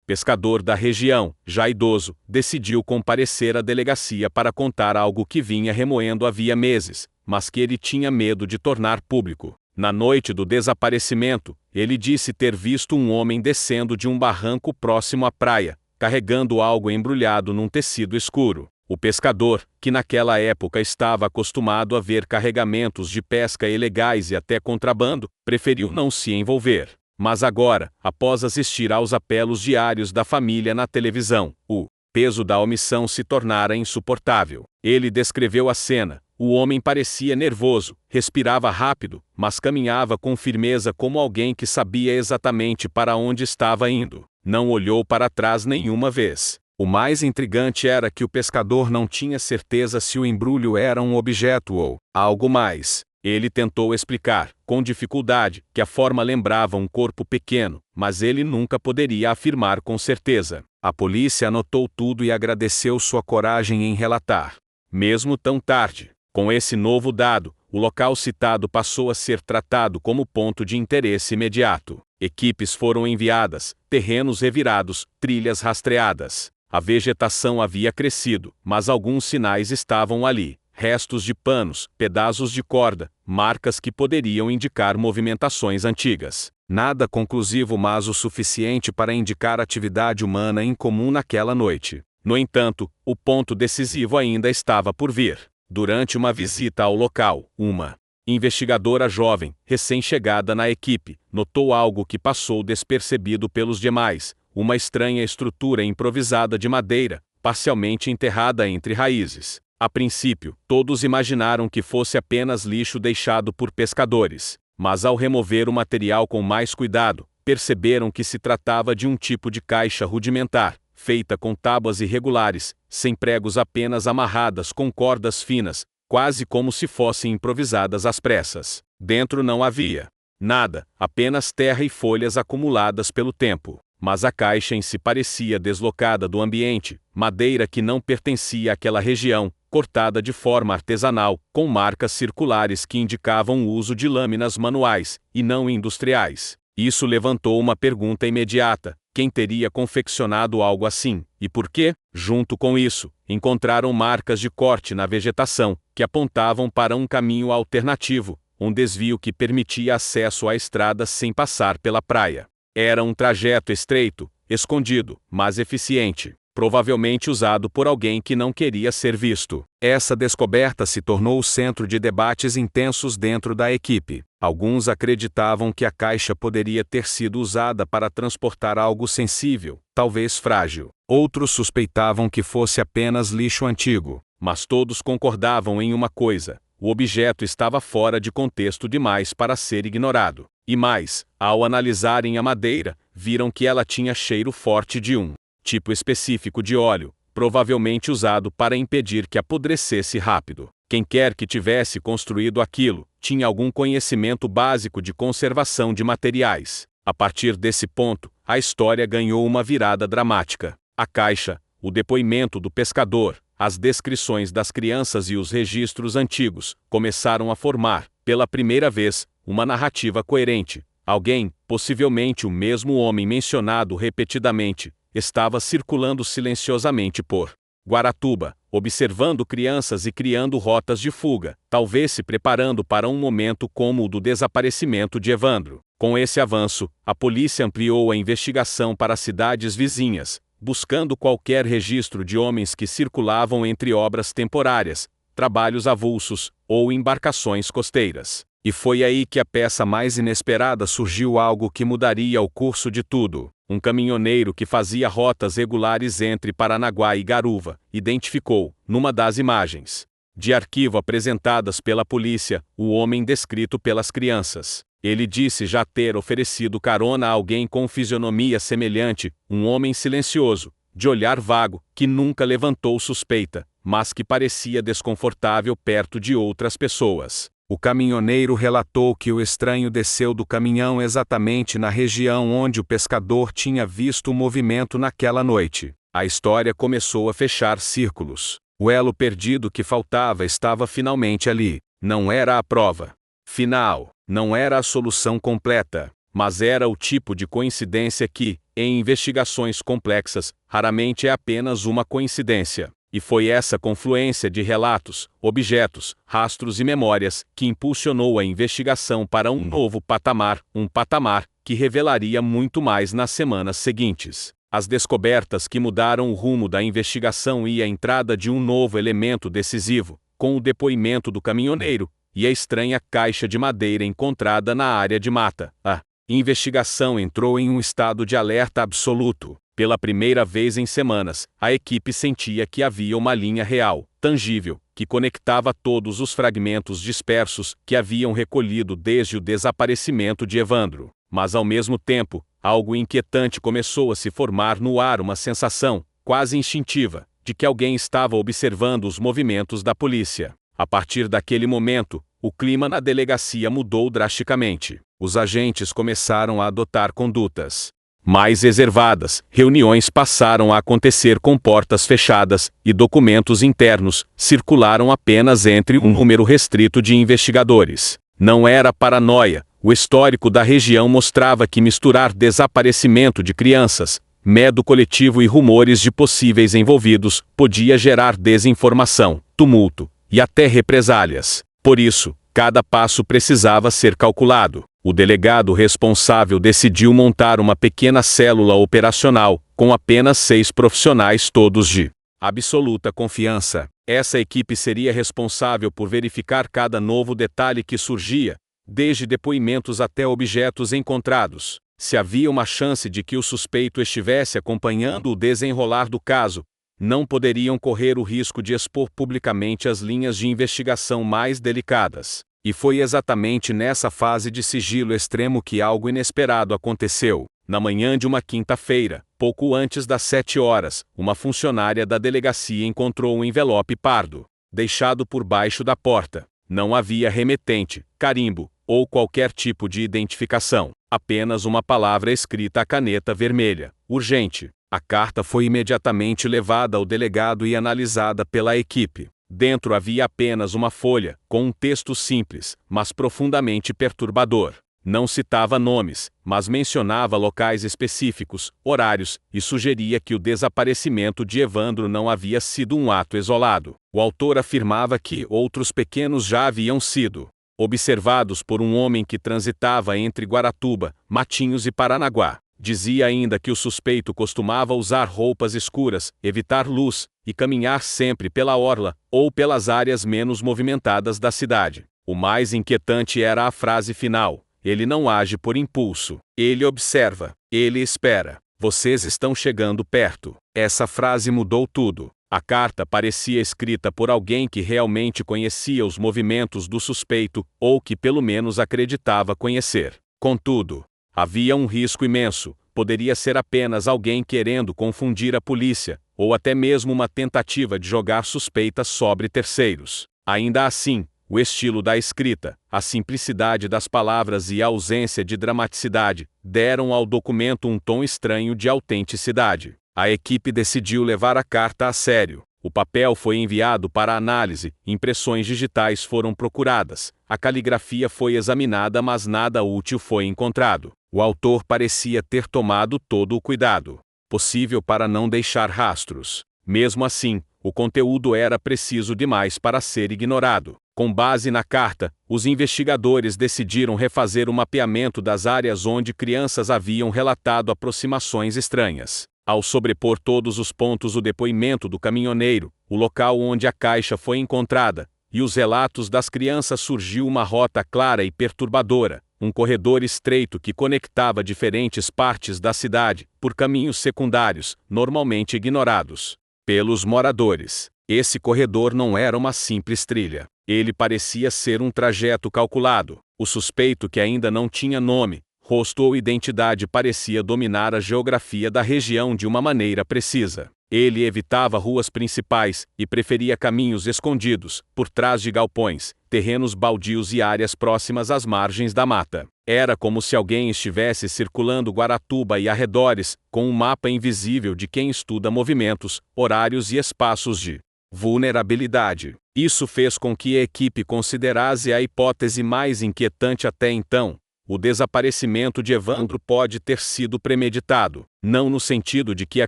pescador da região, já idoso, decidiu comparecer à delegacia para contar algo que vinha remoendo havia meses, mas que ele tinha medo de tornar público. Na noite do desaparecimento, ele disse ter visto um homem descendo de um barranco próximo à praia, carregando algo embrulhado num tecido escuro. O pescador, que naquela época estava acostumado a ver carregamentos de pesca ilegais e até contrabando, preferiu não se envolver. Mas agora, após assistir aos apelos diários da família na televisão, o peso da omissão se tornara insuportável. Ele descreveu a cena. O homem parecia nervoso, respirava rápido, mas caminhava com firmeza como alguém que sabia exatamente para onde estava indo. Não olhou para trás nenhuma vez. O mais intrigante era que o pescador não tinha certeza se o embrulho era um objeto ou algo mais. Ele tentou explicar, com dificuldade, que a forma lembrava um corpo pequeno, mas ele nunca poderia afirmar com certeza. A polícia anotou tudo e agradeceu sua coragem em relatar. Mesmo tão tarde, com esse novo dado, o local citado passou a ser tratado como ponto de interesse imediato. Equipes foram enviadas, terrenos revirados, trilhas rastreadas. A vegetação havia crescido, mas alguns sinais estavam ali. Restos de panos, pedaços de corda, marcas que poderiam indicar movimentações antigas. Nada conclusivo, mas o suficiente para indicar atividade humana incomum naquela noite. No entanto, o ponto decisivo ainda estava por vir. Durante uma visita ao local, uma investigadora jovem, recém-chegada na equipe, notou algo que passou despercebido pelos demais: uma estranha estrutura improvisada de madeira, parcialmente enterrada entre raízes. A princípio, todos imaginaram que fosse apenas lixo deixado por pescadores, mas ao remover o material com mais cuidado, perceberam que se tratava de um tipo de caixa rudimentar, feita com tábuas irregulares, sem pregos, apenas amarradas com cordas finas, quase como se fossem improvisadas às pressas. Dentro não havia nada, apenas terra e folhas acumuladas pelo tempo. Mas a caixa em si parecia deslocada do ambiente, madeira que não pertencia àquela região, cortada de forma artesanal, com marcas circulares que indicavam o uso de lâminas manuais, e não industriais. Isso levantou uma pergunta imediata: quem teria confeccionado algo assim, e por quê? Junto com isso, encontraram marcas de corte na vegetação, que apontavam para um caminho alternativo, um desvio que permitia acesso à estrada sem passar pela praia. Era um trajeto estreito, escondido, mas eficiente, provavelmente usado por alguém que não queria ser visto. Essa descoberta se tornou o centro de debates intensos dentro da equipe. Alguns acreditavam que a caixa poderia ter sido usada para transportar algo sensível, talvez frágil. Outros suspeitavam que fosse apenas lixo antigo. Mas todos concordavam em uma coisa: o objeto estava fora de contexto demais para ser ignorado. E mais, ao analisarem a madeira, viram que ela tinha cheiro forte de um tipo específico de óleo, provavelmente usado para impedir que apodrecesse rápido. Quem quer que tivesse construído aquilo, tinha algum conhecimento básico de conservação de materiais. A partir desse ponto, a história ganhou uma virada dramática. A caixa, o depoimento do pescador, as descrições das crianças e os registros antigos começaram a formar, pela primeira vez, uma narrativa coerente. Alguém, possivelmente o mesmo homem mencionado repetidamente, estava circulando silenciosamente por Guaratuba, observando crianças e criando rotas de fuga, talvez se preparando para um momento como o do desaparecimento de Evandro. Com esse avanço, a polícia ampliou a investigação para cidades vizinhas, buscando qualquer registro de homens que circulavam entre obras temporárias, trabalhos avulsos ou embarcações costeiras. E foi aí que a peça mais inesperada surgiu: algo que mudaria o curso de tudo. Um caminhoneiro que fazia rotas regulares entre Paranaguá e Garuva identificou, numa das imagens de arquivo apresentadas pela polícia, o homem descrito pelas crianças. Ele disse já ter oferecido carona a alguém com fisionomia semelhante, um homem silencioso, de olhar vago, que nunca levantou suspeita, mas que parecia desconfortável perto de outras pessoas. O caminhoneiro relatou que o estranho desceu do caminhão exatamente na região onde o pescador tinha visto o movimento naquela noite. A história começou a fechar círculos. O elo perdido que faltava estava finalmente ali. Não era a prova final, não era a solução completa, mas era o tipo de coincidência que, Em investigações complexas, raramente é apenas uma coincidência. E foi essa confluência de relatos, objetos, rastros e memórias que impulsionou a investigação para um novo patamar, um patamar que revelaria muito mais nas semanas seguintes. As descobertas que mudaram o rumo da investigação e a entrada de um novo elemento decisivo, com o depoimento do caminhoneiro e a estranha caixa de madeira encontrada na área de mata. A investigação entrou em um estado de alerta absoluto. Pela primeira vez em semanas, a equipe sentia que havia uma linha real, tangível, que conectava todos os fragmentos dispersos que haviam recolhido desde o desaparecimento de Evandro. Mas ao mesmo tempo, algo inquietante começou a se formar no ar, uma sensação, quase instintiva, de que alguém estava observando os movimentos da polícia. A partir daquele momento, o clima na delegacia mudou drasticamente. Os agentes começaram a adotar condutas mais reservadas, reuniões passaram a acontecer com portas fechadas, e documentos internos circularam apenas entre um número restrito de investigadores. Não era paranoia, o histórico da região mostrava que misturar desaparecimento de crianças, medo coletivo e rumores de possíveis envolvidos podia gerar desinformação, tumulto e até represálias. Por isso, cada passo precisava ser calculado. O delegado responsável decidiu montar uma pequena célula operacional, com apenas 6 profissionais, todos de absoluta confiança. Essa equipe seria responsável por verificar cada novo detalhe que surgia, desde depoimentos até objetos encontrados. Se havia uma chance de que o suspeito estivesse acompanhando o desenrolar do caso, não poderiam correr o risco de expor publicamente as linhas de investigação mais delicadas. E foi exatamente nessa fase de sigilo extremo que algo inesperado aconteceu. Na manhã de uma quinta-feira, pouco antes das 7 horas, uma funcionária da delegacia encontrou um envelope pardo, deixado por baixo da porta. Não havia remetente, carimbo, ou qualquer tipo de identificação. Apenas uma palavra escrita à caneta vermelha: urgente. A carta foi imediatamente levada ao delegado e analisada pela equipe. Dentro havia apenas uma folha, com um texto simples, mas profundamente perturbador. Não citava nomes, mas mencionava locais específicos, horários, e sugeria que o desaparecimento de Evandro não havia sido um ato isolado. O autor afirmava que outros pequenos já haviam sido observados por um homem que transitava entre Guaratuba, Matinhos e Paranaguá. Dizia ainda que o suspeito costumava usar roupas escuras, evitar luz, e caminhar sempre pela orla, ou pelas áreas menos movimentadas da cidade. O mais inquietante era a frase final: ele não age por impulso. Ele observa. Ele espera. Vocês estão chegando perto. Essa frase mudou tudo. A carta parecia escrita por alguém que realmente conhecia os movimentos do suspeito, ou que pelo menos acreditava conhecer. Contudo, havia um risco imenso. Poderia ser apenas alguém querendo confundir a polícia, ou até mesmo uma tentativa de jogar suspeitas sobre terceiros. Ainda assim, o estilo da escrita, a simplicidade das palavras e a ausência de dramaticidade deram ao documento um tom estranho de autenticidade. A equipe decidiu levar a carta a sério. O papel foi enviado para análise, impressões digitais foram procuradas, a caligrafia foi examinada, mas nada útil foi encontrado. O autor parecia ter tomado todo o cuidado possível para não deixar rastros. Mesmo assim, o conteúdo era preciso demais para ser ignorado. Com base na carta, os investigadores decidiram refazer o mapeamento das áreas onde crianças haviam relatado aproximações estranhas. Ao sobrepor todos os pontos o depoimento do caminhoneiro, o local onde a caixa foi encontrada, e os relatos das crianças, surgiu uma rota clara e perturbadora, um corredor estreito que conectava diferentes partes da cidade, por caminhos secundários, normalmente ignorados pelos moradores. Esse corredor não era uma simples trilha. Ele parecia ser um trajeto calculado. O suspeito, que ainda não tinha nome, rosto ou identidade, parecia dominar a geografia da região de uma maneira precisa. Ele evitava ruas principais e preferia caminhos escondidos, por trás de galpões, terrenos baldios e áreas próximas às margens da mata. Era como se alguém estivesse circulando Guaratuba e arredores, com um mapa invisível de quem estuda movimentos, horários e espaços de vulnerabilidade. Isso fez com que a equipe considerasse a hipótese mais inquietante até então: o desaparecimento de Evandro pode ter sido premeditado, não no sentido de que a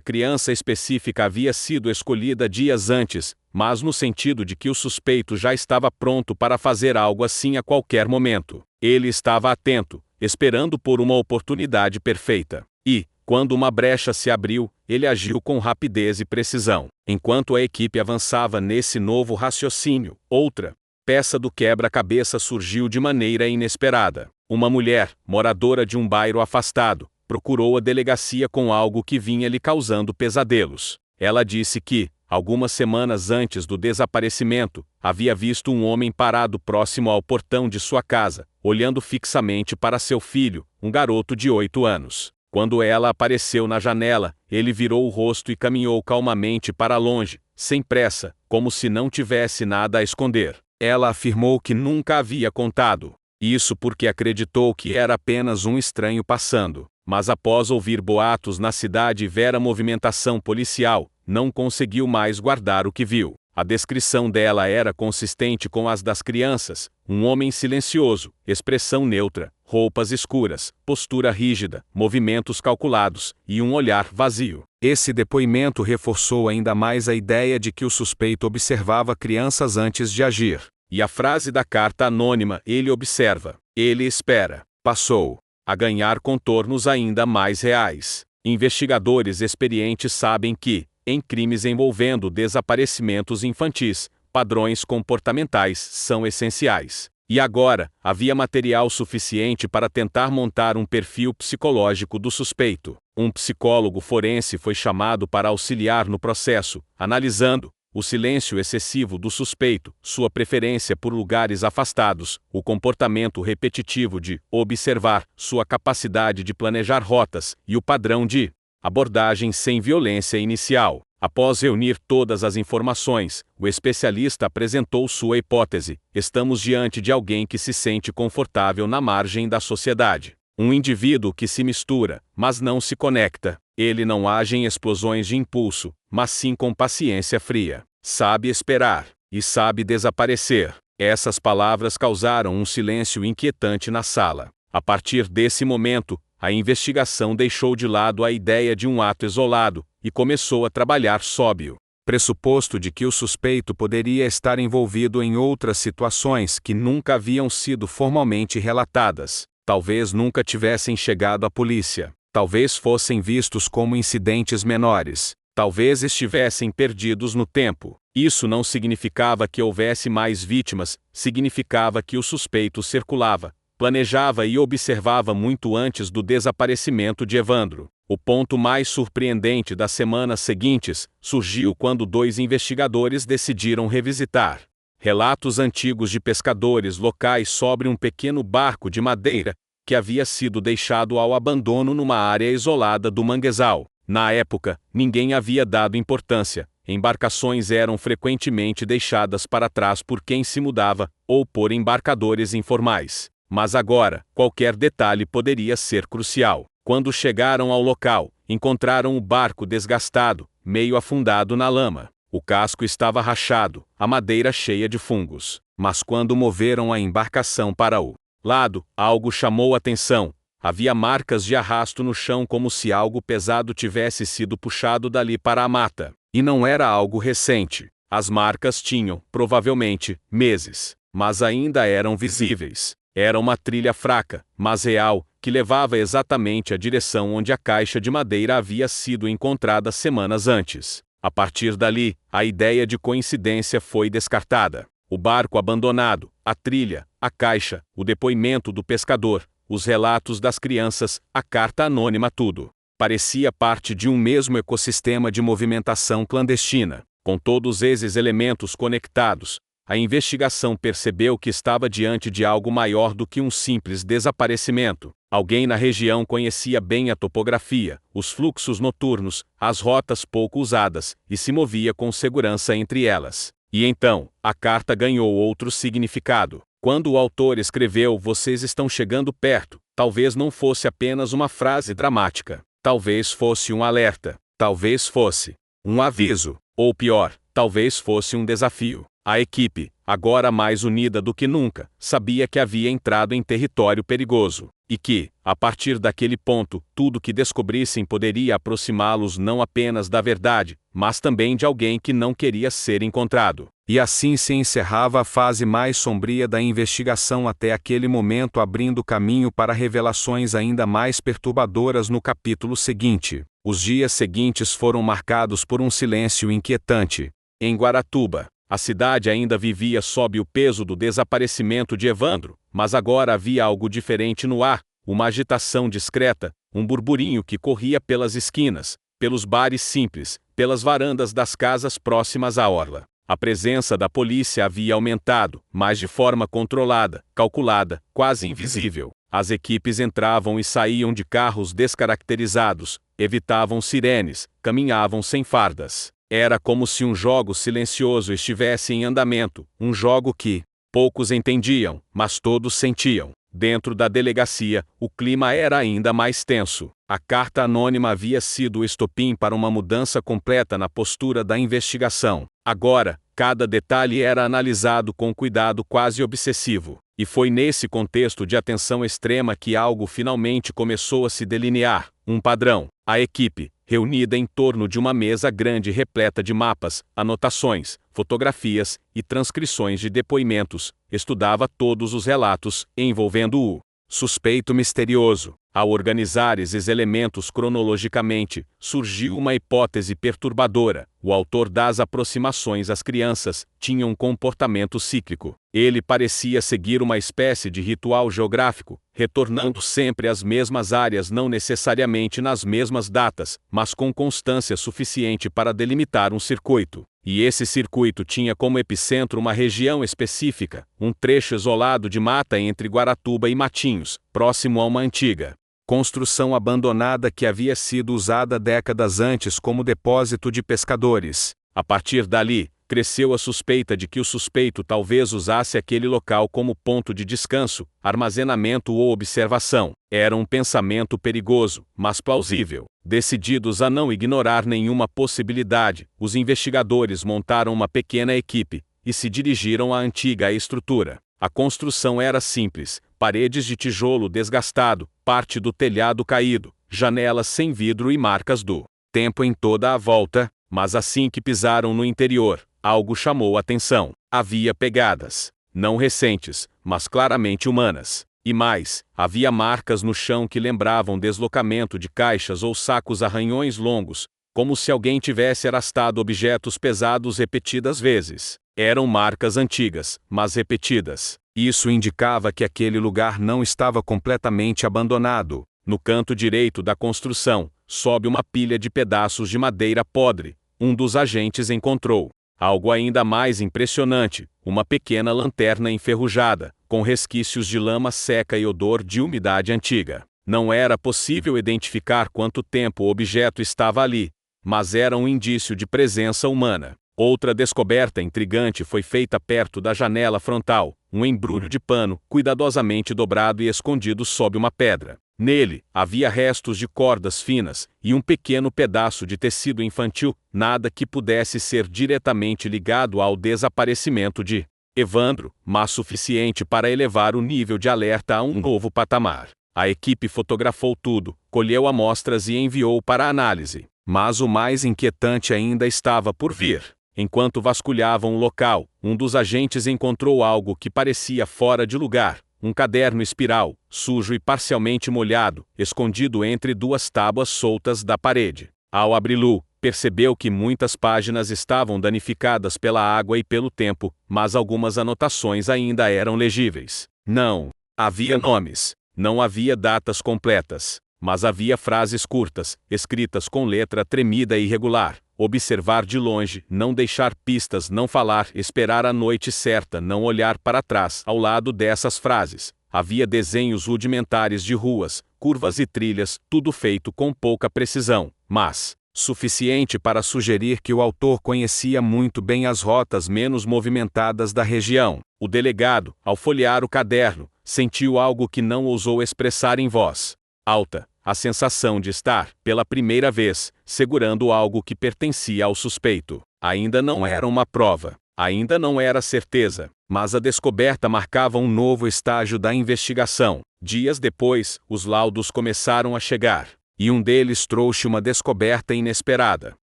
criança específica havia sido escolhida dias antes, mas no sentido de que o suspeito já estava pronto para fazer algo assim a qualquer momento. Ele estava atento, esperando por uma oportunidade perfeita. E, quando uma brecha se abriu, ele agiu com rapidez e precisão. Enquanto a equipe avançava nesse novo raciocínio, outra peça do quebra-cabeça surgiu de maneira inesperada. Uma mulher, moradora de um bairro afastado, procurou a delegacia com algo que vinha lhe causando pesadelos. Ela disse que, algumas semanas antes do desaparecimento, havia visto um homem parado próximo ao portão de sua casa, olhando fixamente para seu filho, um garoto de 8 anos. Quando ela apareceu na janela, ele virou o rosto e caminhou calmamente para longe, sem pressa, como se não tivesse nada a esconder. Ela afirmou que nunca havia contado isso porque acreditou que era apenas um estranho passando. Mas após ouvir boatos na cidade e ver a movimentação policial, não conseguiu mais guardar o que viu. A descrição dela era consistente com as das crianças: um homem silencioso, expressão neutra, roupas escuras, postura rígida, movimentos calculados e um olhar vazio. Esse depoimento reforçou ainda mais a ideia de que o suspeito observava crianças antes de agir. E a frase da carta anônima "ele observa, ele espera" passou a ganhar contornos ainda mais reais. Investigadores experientes sabem que, em crimes envolvendo desaparecimentos infantis, padrões comportamentais são essenciais. E agora, havia material suficiente para tentar montar um perfil psicológico do suspeito. Um psicólogo forense foi chamado para auxiliar no processo, analisando o silêncio excessivo do suspeito, sua preferência por lugares afastados, o comportamento repetitivo de observar, sua capacidade de planejar rotas e o padrão de abordagem sem violência inicial. Após reunir todas as informações, o especialista apresentou sua hipótese: estamos diante de alguém que se sente confortável na margem da sociedade. Um indivíduo que se mistura, mas não se conecta. Ele não age em explosões de impulso, mas sim com paciência fria. Sabe esperar e sabe desaparecer. Essas palavras causaram um silêncio inquietante na sala. A partir desse momento, a investigação deixou de lado a ideia de um ato isolado e começou a trabalhar sóbrio. Pressuposto de que o suspeito poderia estar envolvido em outras situações que nunca haviam sido formalmente relatadas. Talvez nunca tivessem chegado à polícia. Talvez fossem vistos como incidentes menores. Talvez estivessem perdidos no tempo. Isso não significava que houvesse mais vítimas, significava que o suspeito circulava, planejava e observava muito antes do desaparecimento de Evandro. O ponto mais surpreendente das semanas seguintes surgiu quando 2 investigadores decidiram revisitar relatos antigos de pescadores locais sobre um pequeno barco de madeira que havia sido deixado ao abandono numa área isolada do manguezal. Na época, ninguém havia dado importância. Embarcações eram frequentemente deixadas para trás por quem se mudava, ou por embarcadores informais. Mas agora, qualquer detalhe poderia ser crucial. Quando chegaram ao local, encontraram o barco desgastado, meio afundado na lama. O casco estava rachado, a madeira cheia de fungos. Mas quando moveram a embarcação para o lado, algo chamou atenção. Havia marcas de arrasto no chão, como se algo pesado tivesse sido puxado dali para a mata. E não era algo recente. As marcas tinham, provavelmente, meses. Mas ainda eram visíveis. Era uma trilha fraca, mas real, que levava exatamente à direção onde a caixa de madeira havia sido encontrada semanas antes. A partir dali, a ideia de coincidência foi descartada. O barco abandonado, a trilha, a caixa, o depoimento do pescador, os relatos das crianças, a carta anônima, tudo parecia parte de um mesmo ecossistema de movimentação clandestina. Com todos esses elementos conectados, a investigação percebeu que estava diante de algo maior do que um simples desaparecimento. Alguém na região conhecia bem a topografia, os fluxos noturnos, as rotas pouco usadas, e se movia com segurança entre elas. E então, a carta ganhou outro significado. Quando o autor escreveu "vocês estão chegando perto", talvez não fosse apenas uma frase dramática. Talvez fosse um alerta. Talvez fosse um aviso. Ou pior, talvez fosse um desafio. A equipe, agora mais unida do que nunca, sabia que havia entrado em território perigoso. e que, a partir daquele ponto, tudo que descobrissem poderia aproximá-los não apenas da verdade, mas também de alguém que não queria ser encontrado. E assim se encerrava a fase mais sombria da investigação até aquele momento, abrindo caminho para revelações ainda mais perturbadoras no capítulo seguinte. Os dias seguintes foram marcados por um silêncio inquietante. Em Guaratuba, a cidade ainda vivia sob o peso do desaparecimento de Evandro, mas agora havia algo diferente no ar, uma agitação discreta, um burburinho que corria pelas esquinas, pelos bares simples, pelas varandas das casas próximas à orla. A presença da polícia havia aumentado, mas de forma controlada, calculada, quase invisível. As equipes entravam e saíam de carros descaracterizados, evitavam sirenes, caminhavam sem fardas. Era como se um jogo silencioso estivesse em andamento, um jogo que poucos entendiam, mas todos sentiam. Dentro da delegacia, o clima era ainda mais tenso. A carta anônima havia sido o estopim para uma mudança completa na postura da investigação. Agora, cada detalhe era analisado com cuidado quase obsessivo. E foi nesse contexto de atenção extrema que algo finalmente começou a se delinear, um padrão. A equipe, reunida em torno de uma mesa grande repleta de mapas, anotações, fotografias e transcrições de depoimentos, estudava todos os relatos envolvendo o suspeito misterioso. Ao organizar esses elementos cronologicamente, surgiu uma hipótese perturbadora. O autor das aproximações às crianças tinha um comportamento cíclico. Ele parecia seguir uma espécie de ritual geográfico, retornando sempre às mesmas áreas, não necessariamente nas mesmas datas, mas com constância suficiente para delimitar um circuito. E esse circuito tinha como epicentro uma região específica, um trecho isolado de mata entre Guaratuba e Matinhos, próximo a uma antiga construção abandonada que havia sido usada décadas antes como depósito de pescadores. A partir dali, cresceu a suspeita de que o suspeito talvez usasse aquele local como ponto de descanso, armazenamento ou observação. Era um pensamento perigoso, mas plausível. Decididos a não ignorar nenhuma possibilidade, os investigadores montaram uma pequena equipe e se dirigiram à antiga estrutura. A construção era simples, paredes de tijolo desgastado, parte do telhado caído, janelas sem vidro e marcas do tempo em toda a volta, mas assim que pisaram no interior, algo chamou a atenção. Havia pegadas, não recentes, mas claramente humanas. E mais, havia marcas no chão que lembravam deslocamento de caixas ou sacos arranhões longos, como se alguém tivesse arrastado objetos pesados repetidas vezes. Eram marcas antigas, mas repetidas. Isso indicava que aquele lugar não estava completamente abandonado. No canto direito da construção, sob uma pilha de pedaços de madeira podre, um dos agentes encontrou algo ainda mais impressionante, uma pequena lanterna enferrujada, com resquícios de lama seca e odor de umidade antiga. Não era possível identificar quanto tempo o objeto estava ali, mas era um indício de presença humana. Outra descoberta intrigante foi feita perto da janela frontal, um embrulho de pano, cuidadosamente dobrado e escondido sob uma pedra. Nele, havia restos de cordas finas e um pequeno pedaço de tecido infantil, nada que pudesse ser diretamente ligado ao desaparecimento de Evandro, mas suficiente para elevar o nível de alerta a um novo patamar. A equipe fotografou tudo, colheu amostras e enviou para análise. Mas o mais inquietante ainda estava por vir. Enquanto vasculhavam o local, um dos agentes encontrou algo que parecia fora de lugar. Um caderno espiral, sujo e parcialmente molhado, escondido entre duas tábuas soltas da parede. Ao abri-lo, percebeu que muitas páginas estavam danificadas pela água e pelo tempo, mas algumas anotações ainda eram legíveis. Não havia nomes, não havia datas completas, mas havia frases curtas, escritas com letra tremida e irregular. Observar de longe, não deixar pistas, não falar, esperar a noite certa, não olhar para trás. Ao lado dessas frases, havia desenhos rudimentares de ruas, curvas e trilhas, tudo feito com pouca precisão, mas suficiente para sugerir que o autor conhecia muito bem as rotas menos movimentadas da região. O delegado, ao folhear o caderno, sentiu algo que não ousou expressar em voz alta. A sensação de estar, pela primeira vez, segurando algo que pertencia ao suspeito. Ainda não era uma prova, ainda não era certeza, Mas a descoberta marcava um novo estágio da investigação. Dias depois, os laudos começaram a chegar, e um deles trouxe uma descoberta inesperada.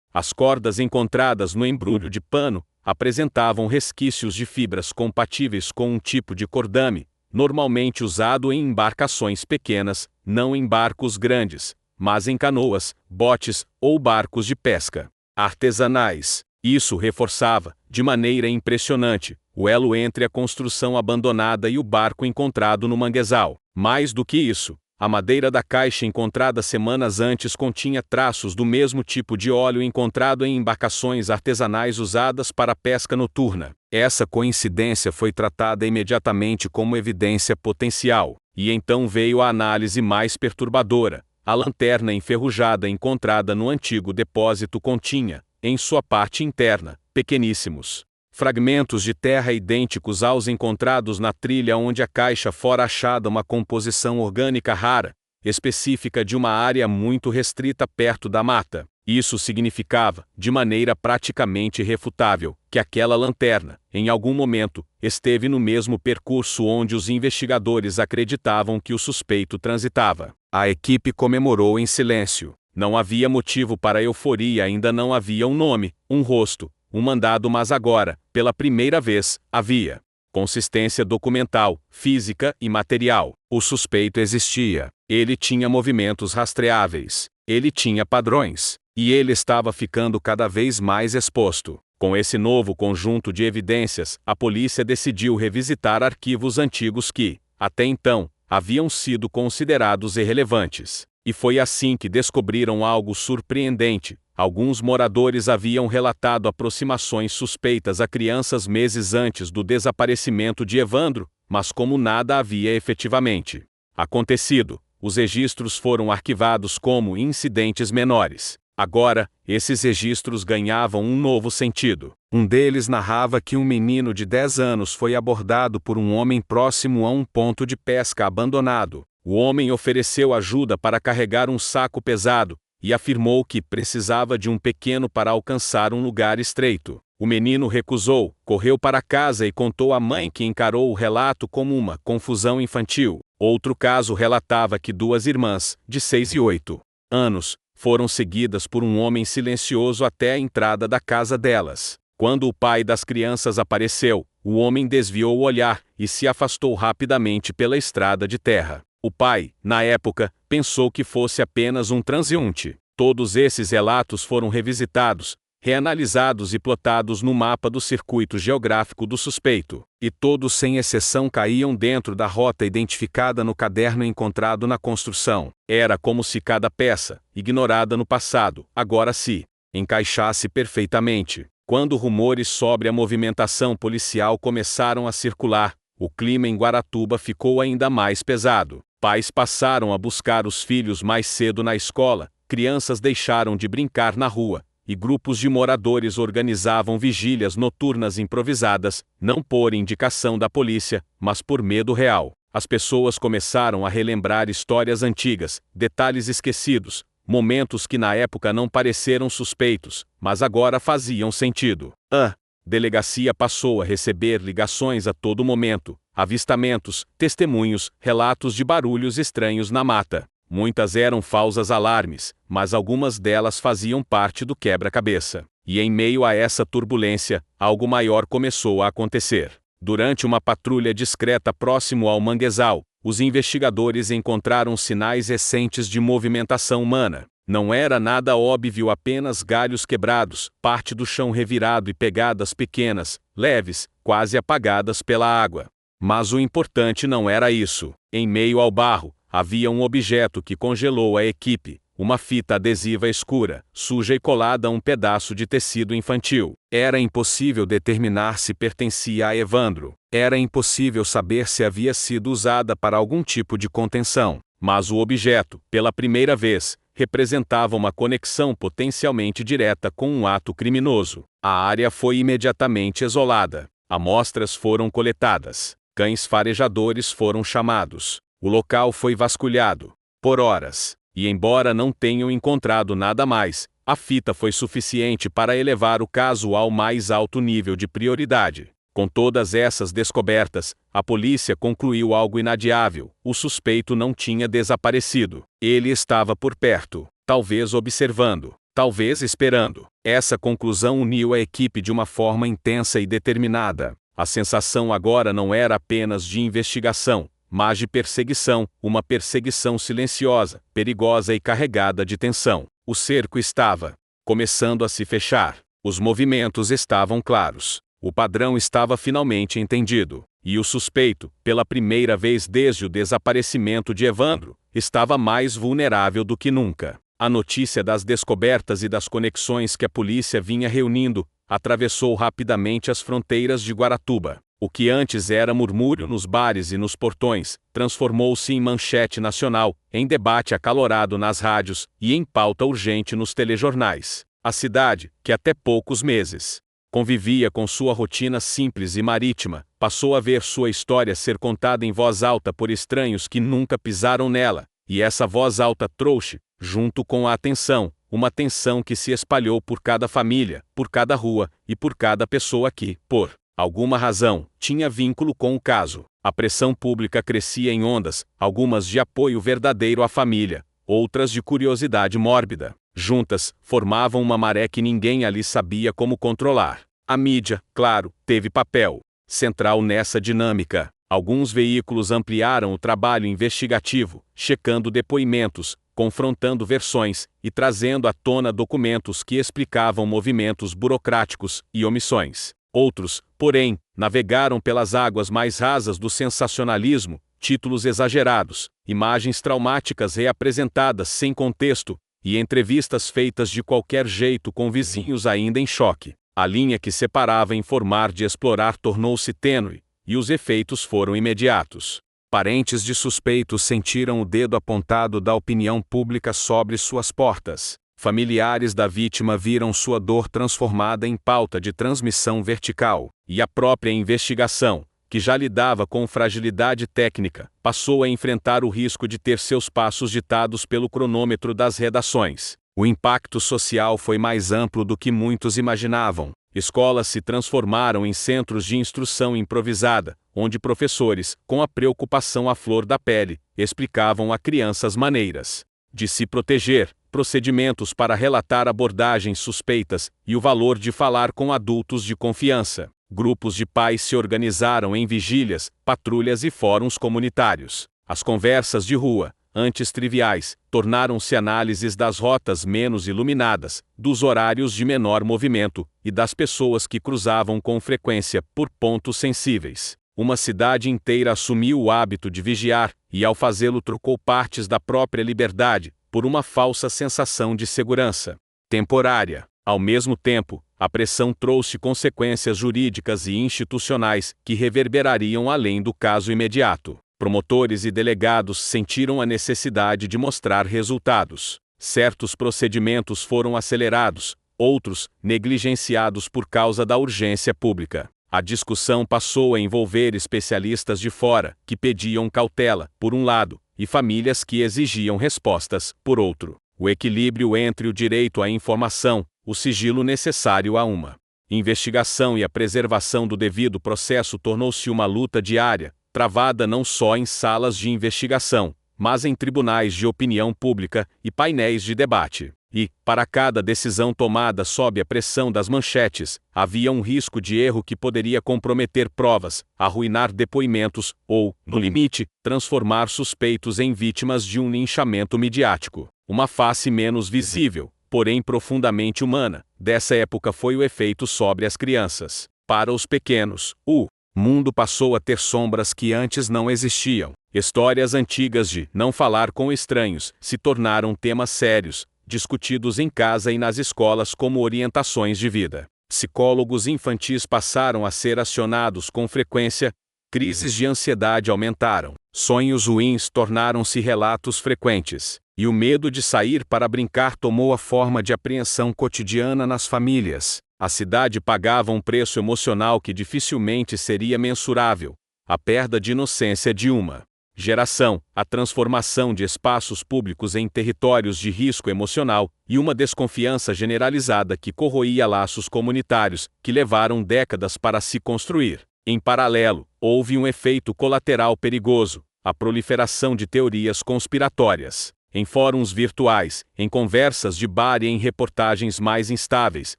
As cordas encontradas no embrulho de pano apresentavam resquícios de fibras compatíveis com um tipo de cordame, normalmente usado em embarcações pequenas, não em barcos grandes, mas em canoas, botes ou barcos de pesca artesanais. Isso reforçava, de maneira impressionante, o elo entre a construção abandonada e o barco encontrado no manguezal. Mais do que isso, a madeira da caixa encontrada semanas antes continha traços do mesmo tipo de óleo encontrado em embarcações artesanais usadas para pesca noturna. Essa coincidência foi tratada imediatamente como evidência potencial, e então veio a análise mais perturbadora. A lanterna enferrujada encontrada no antigo depósito continha, em sua parte interna, pequeníssimos fragmentos de terra idênticos aos encontrados na trilha onde a caixa fora achada, uma composição orgânica rara, específica de uma área muito restrita perto da mata. Isso significava, de maneira praticamente irrefutável, que aquela lanterna, em algum momento, esteve no mesmo percurso onde os investigadores acreditavam que o suspeito transitava. A equipe comemorou em silêncio. Não havia motivo para euforia, ainda não havia um nome, um rosto, um mandado, mas agora, pela primeira vez, havia consistência documental, física e material. O suspeito existia. Ele tinha movimentos rastreáveis. Ele tinha padrões. E ele estava ficando cada vez mais exposto. Com esse novo conjunto de evidências, a polícia decidiu revisitar arquivos antigos que, até então, haviam sido considerados irrelevantes. E foi assim que descobriram algo surpreendente. Alguns moradores haviam relatado aproximações suspeitas a crianças meses antes do desaparecimento de Evandro, mas como nada havia efetivamente acontecido, os registros foram arquivados como incidentes menores. Agora, esses registros ganhavam um novo sentido. Um deles narrava que um menino de 10 anos foi abordado por um homem próximo a um ponto de pesca abandonado. O homem ofereceu ajuda para carregar um saco pesado e afirmou que precisava de um pequeno para alcançar um lugar estreito. O menino recusou, correu para casa e contou à mãe, que encarou o relato como uma confusão infantil. Outro caso relatava que duas irmãs, de 6 e 8 anos, foram seguidas por um homem silencioso até a entrada da casa delas. Quando o pai das crianças apareceu, o homem desviou o olhar e se afastou rapidamente pela estrada de terra. O pai, na época, pensou que fosse apenas um transeunte. Todos esses relatos foram revisitados, reanalisados e plotados no mapa do circuito geográfico do suspeito, e todos sem exceção caíam dentro da rota identificada no caderno encontrado na construção. Era como se cada peça, ignorada no passado, agora se encaixasse perfeitamente. Quando rumores sobre a movimentação policial começaram a circular, o clima em Guaratuba ficou ainda mais pesado. Pais passaram a buscar os filhos mais cedo na escola, crianças deixaram de brincar na rua, e grupos de moradores organizavam vigílias noturnas improvisadas, não por indicação da polícia, mas por medo real. As pessoas começaram a relembrar histórias antigas, detalhes esquecidos, momentos que na época não pareceram suspeitos, mas agora faziam sentido. A delegacia passou a receber ligações a todo momento, avistamentos, testemunhos, relatos de barulhos estranhos na mata. Muitas eram falsas alarmes, mas algumas delas faziam parte do quebra-cabeça. E em meio a essa turbulência, algo maior começou a acontecer. Durante uma patrulha discreta próximo ao manguezal, os investigadores encontraram sinais recentes de movimentação humana. Não era nada óbvio, apenas galhos quebrados, parte do chão revirado e pegadas pequenas, leves, quase apagadas pela água. Mas o importante não era isso. Em meio ao barro, havia um objeto que congelou a equipe, uma fita adesiva escura, suja e colada a um pedaço de tecido infantil. Era impossível determinar se pertencia a Evandro. Era impossível saber se havia sido usada para algum tipo de contenção. Mas o objeto, pela primeira vez, representava uma conexão potencialmente direta com um ato criminoso. A área foi imediatamente isolada. Amostras foram coletadas. Cães farejadores foram chamados. O local foi vasculhado por horas, e embora não tenham encontrado nada mais, a fita foi suficiente para elevar o caso ao mais alto nível de prioridade. Com todas essas descobertas, a polícia concluiu algo inadiável: o suspeito não tinha desaparecido. Ele estava por perto, talvez observando, talvez esperando. Essa conclusão uniu a equipe de uma forma intensa e determinada. A sensação agora não era apenas de investigação, mas de perseguição, uma perseguição silenciosa, perigosa e carregada de tensão. O cerco estava começando a se fechar. Os movimentos estavam claros. O padrão estava finalmente entendido. E o suspeito, pela primeira vez desde o desaparecimento de Evandro, estava mais vulnerável do que nunca. A notícia das descobertas e das conexões que a polícia vinha reunindo atravessou rapidamente as fronteiras de Guaratuba. O que antes era murmúrio nos bares e nos portões, transformou-se em manchete nacional, em debate acalorado nas rádios e em pauta urgente nos telejornais. A cidade, que até poucos meses convivia com sua rotina simples e marítima, passou a ver sua história ser contada em voz alta por estranhos que nunca pisaram nela, e essa voz alta trouxe, junto com a atenção, uma tensão que se espalhou por cada família, por cada rua e por cada pessoa que, por alguma razão, tinha vínculo com o caso. A pressão pública crescia em ondas, algumas de apoio verdadeiro à família, outras de curiosidade mórbida. Juntas, formavam uma maré que ninguém ali sabia como controlar. A mídia, claro, teve papel central nessa dinâmica. Alguns veículos ampliaram o trabalho investigativo, checando depoimentos, confrontando versões e trazendo à tona documentos que explicavam movimentos burocráticos e omissões. Outros, porém, navegaram pelas águas mais rasas do sensacionalismo, títulos exagerados, imagens traumáticas reapresentadas sem contexto, e entrevistas feitas de qualquer jeito com vizinhos ainda em choque. A linha que separava informar de explorar tornou-se tênue, e os efeitos foram imediatos. Parentes de suspeitos sentiram o dedo apontado da opinião pública sobre suas portas. Familiares da vítima viram sua dor transformada em pauta de transmissão vertical. E a própria investigação, que já lidava com fragilidade técnica, passou a enfrentar o risco de ter seus passos ditados pelo cronômetro das redações. O impacto social foi mais amplo do que muitos imaginavam. Escolas se transformaram em centros de instrução improvisada, onde professores, com a preocupação à flor da pele, explicavam a crianças maneiras de se proteger, procedimentos para relatar abordagens suspeitas e o valor de falar com adultos de confiança. Grupos de pais se organizaram em vigílias, patrulhas e fóruns comunitários. As conversas de rua, antes triviais, tornaram-se análises das rotas menos iluminadas, dos horários de menor movimento e das pessoas que cruzavam com frequência por pontos sensíveis. Uma cidade inteira assumiu o hábito de vigiar e, ao fazê-lo, trocou partes da própria liberdade por uma falsa sensação de segurança temporária. Ao mesmo tempo, a pressão trouxe consequências jurídicas e institucionais que reverberariam além do caso imediato. Promotores e delegados sentiram a necessidade de mostrar resultados. Certos procedimentos foram acelerados, outros negligenciados por causa da urgência pública. A discussão passou a envolver especialistas de fora, que pediam cautela, por um lado, e famílias que exigiam respostas, por outro. O equilíbrio entre o direito à informação, o sigilo necessário a uma investigação e a preservação do devido processo tornou-se uma luta diária, travada não só em salas de investigação, mas em tribunais de opinião pública e painéis de debate. E, para cada decisão tomada sob a pressão das manchetes, havia um risco de erro que poderia comprometer provas, arruinar depoimentos ou, no limite, transformar suspeitos em vítimas de um linchamento midiático. Uma face menos visível, porém profundamente humana, dessa época foi o efeito sobre as crianças. Para os pequenos, o mundo passou a ter sombras que antes não existiam. Histórias antigas de não falar com estranhos se tornaram temas sérios, discutidos em casa e nas escolas como orientações de vida. Psicólogos infantis passaram a ser acionados com frequência, crises de ansiedade aumentaram, sonhos ruins tornaram-se relatos frequentes, e o medo de sair para brincar tomou a forma de apreensão cotidiana nas famílias. A cidade pagava um preço emocional que dificilmente seria mensurável: a perda de inocência de uma geração, a transformação de espaços públicos em territórios de risco emocional e uma desconfiança generalizada que corroía laços comunitários que levaram décadas para se construir. Em paralelo, houve um efeito colateral perigoso: a proliferação de teorias conspiratórias. Em fóruns virtuais, em conversas de bar e em reportagens mais instáveis,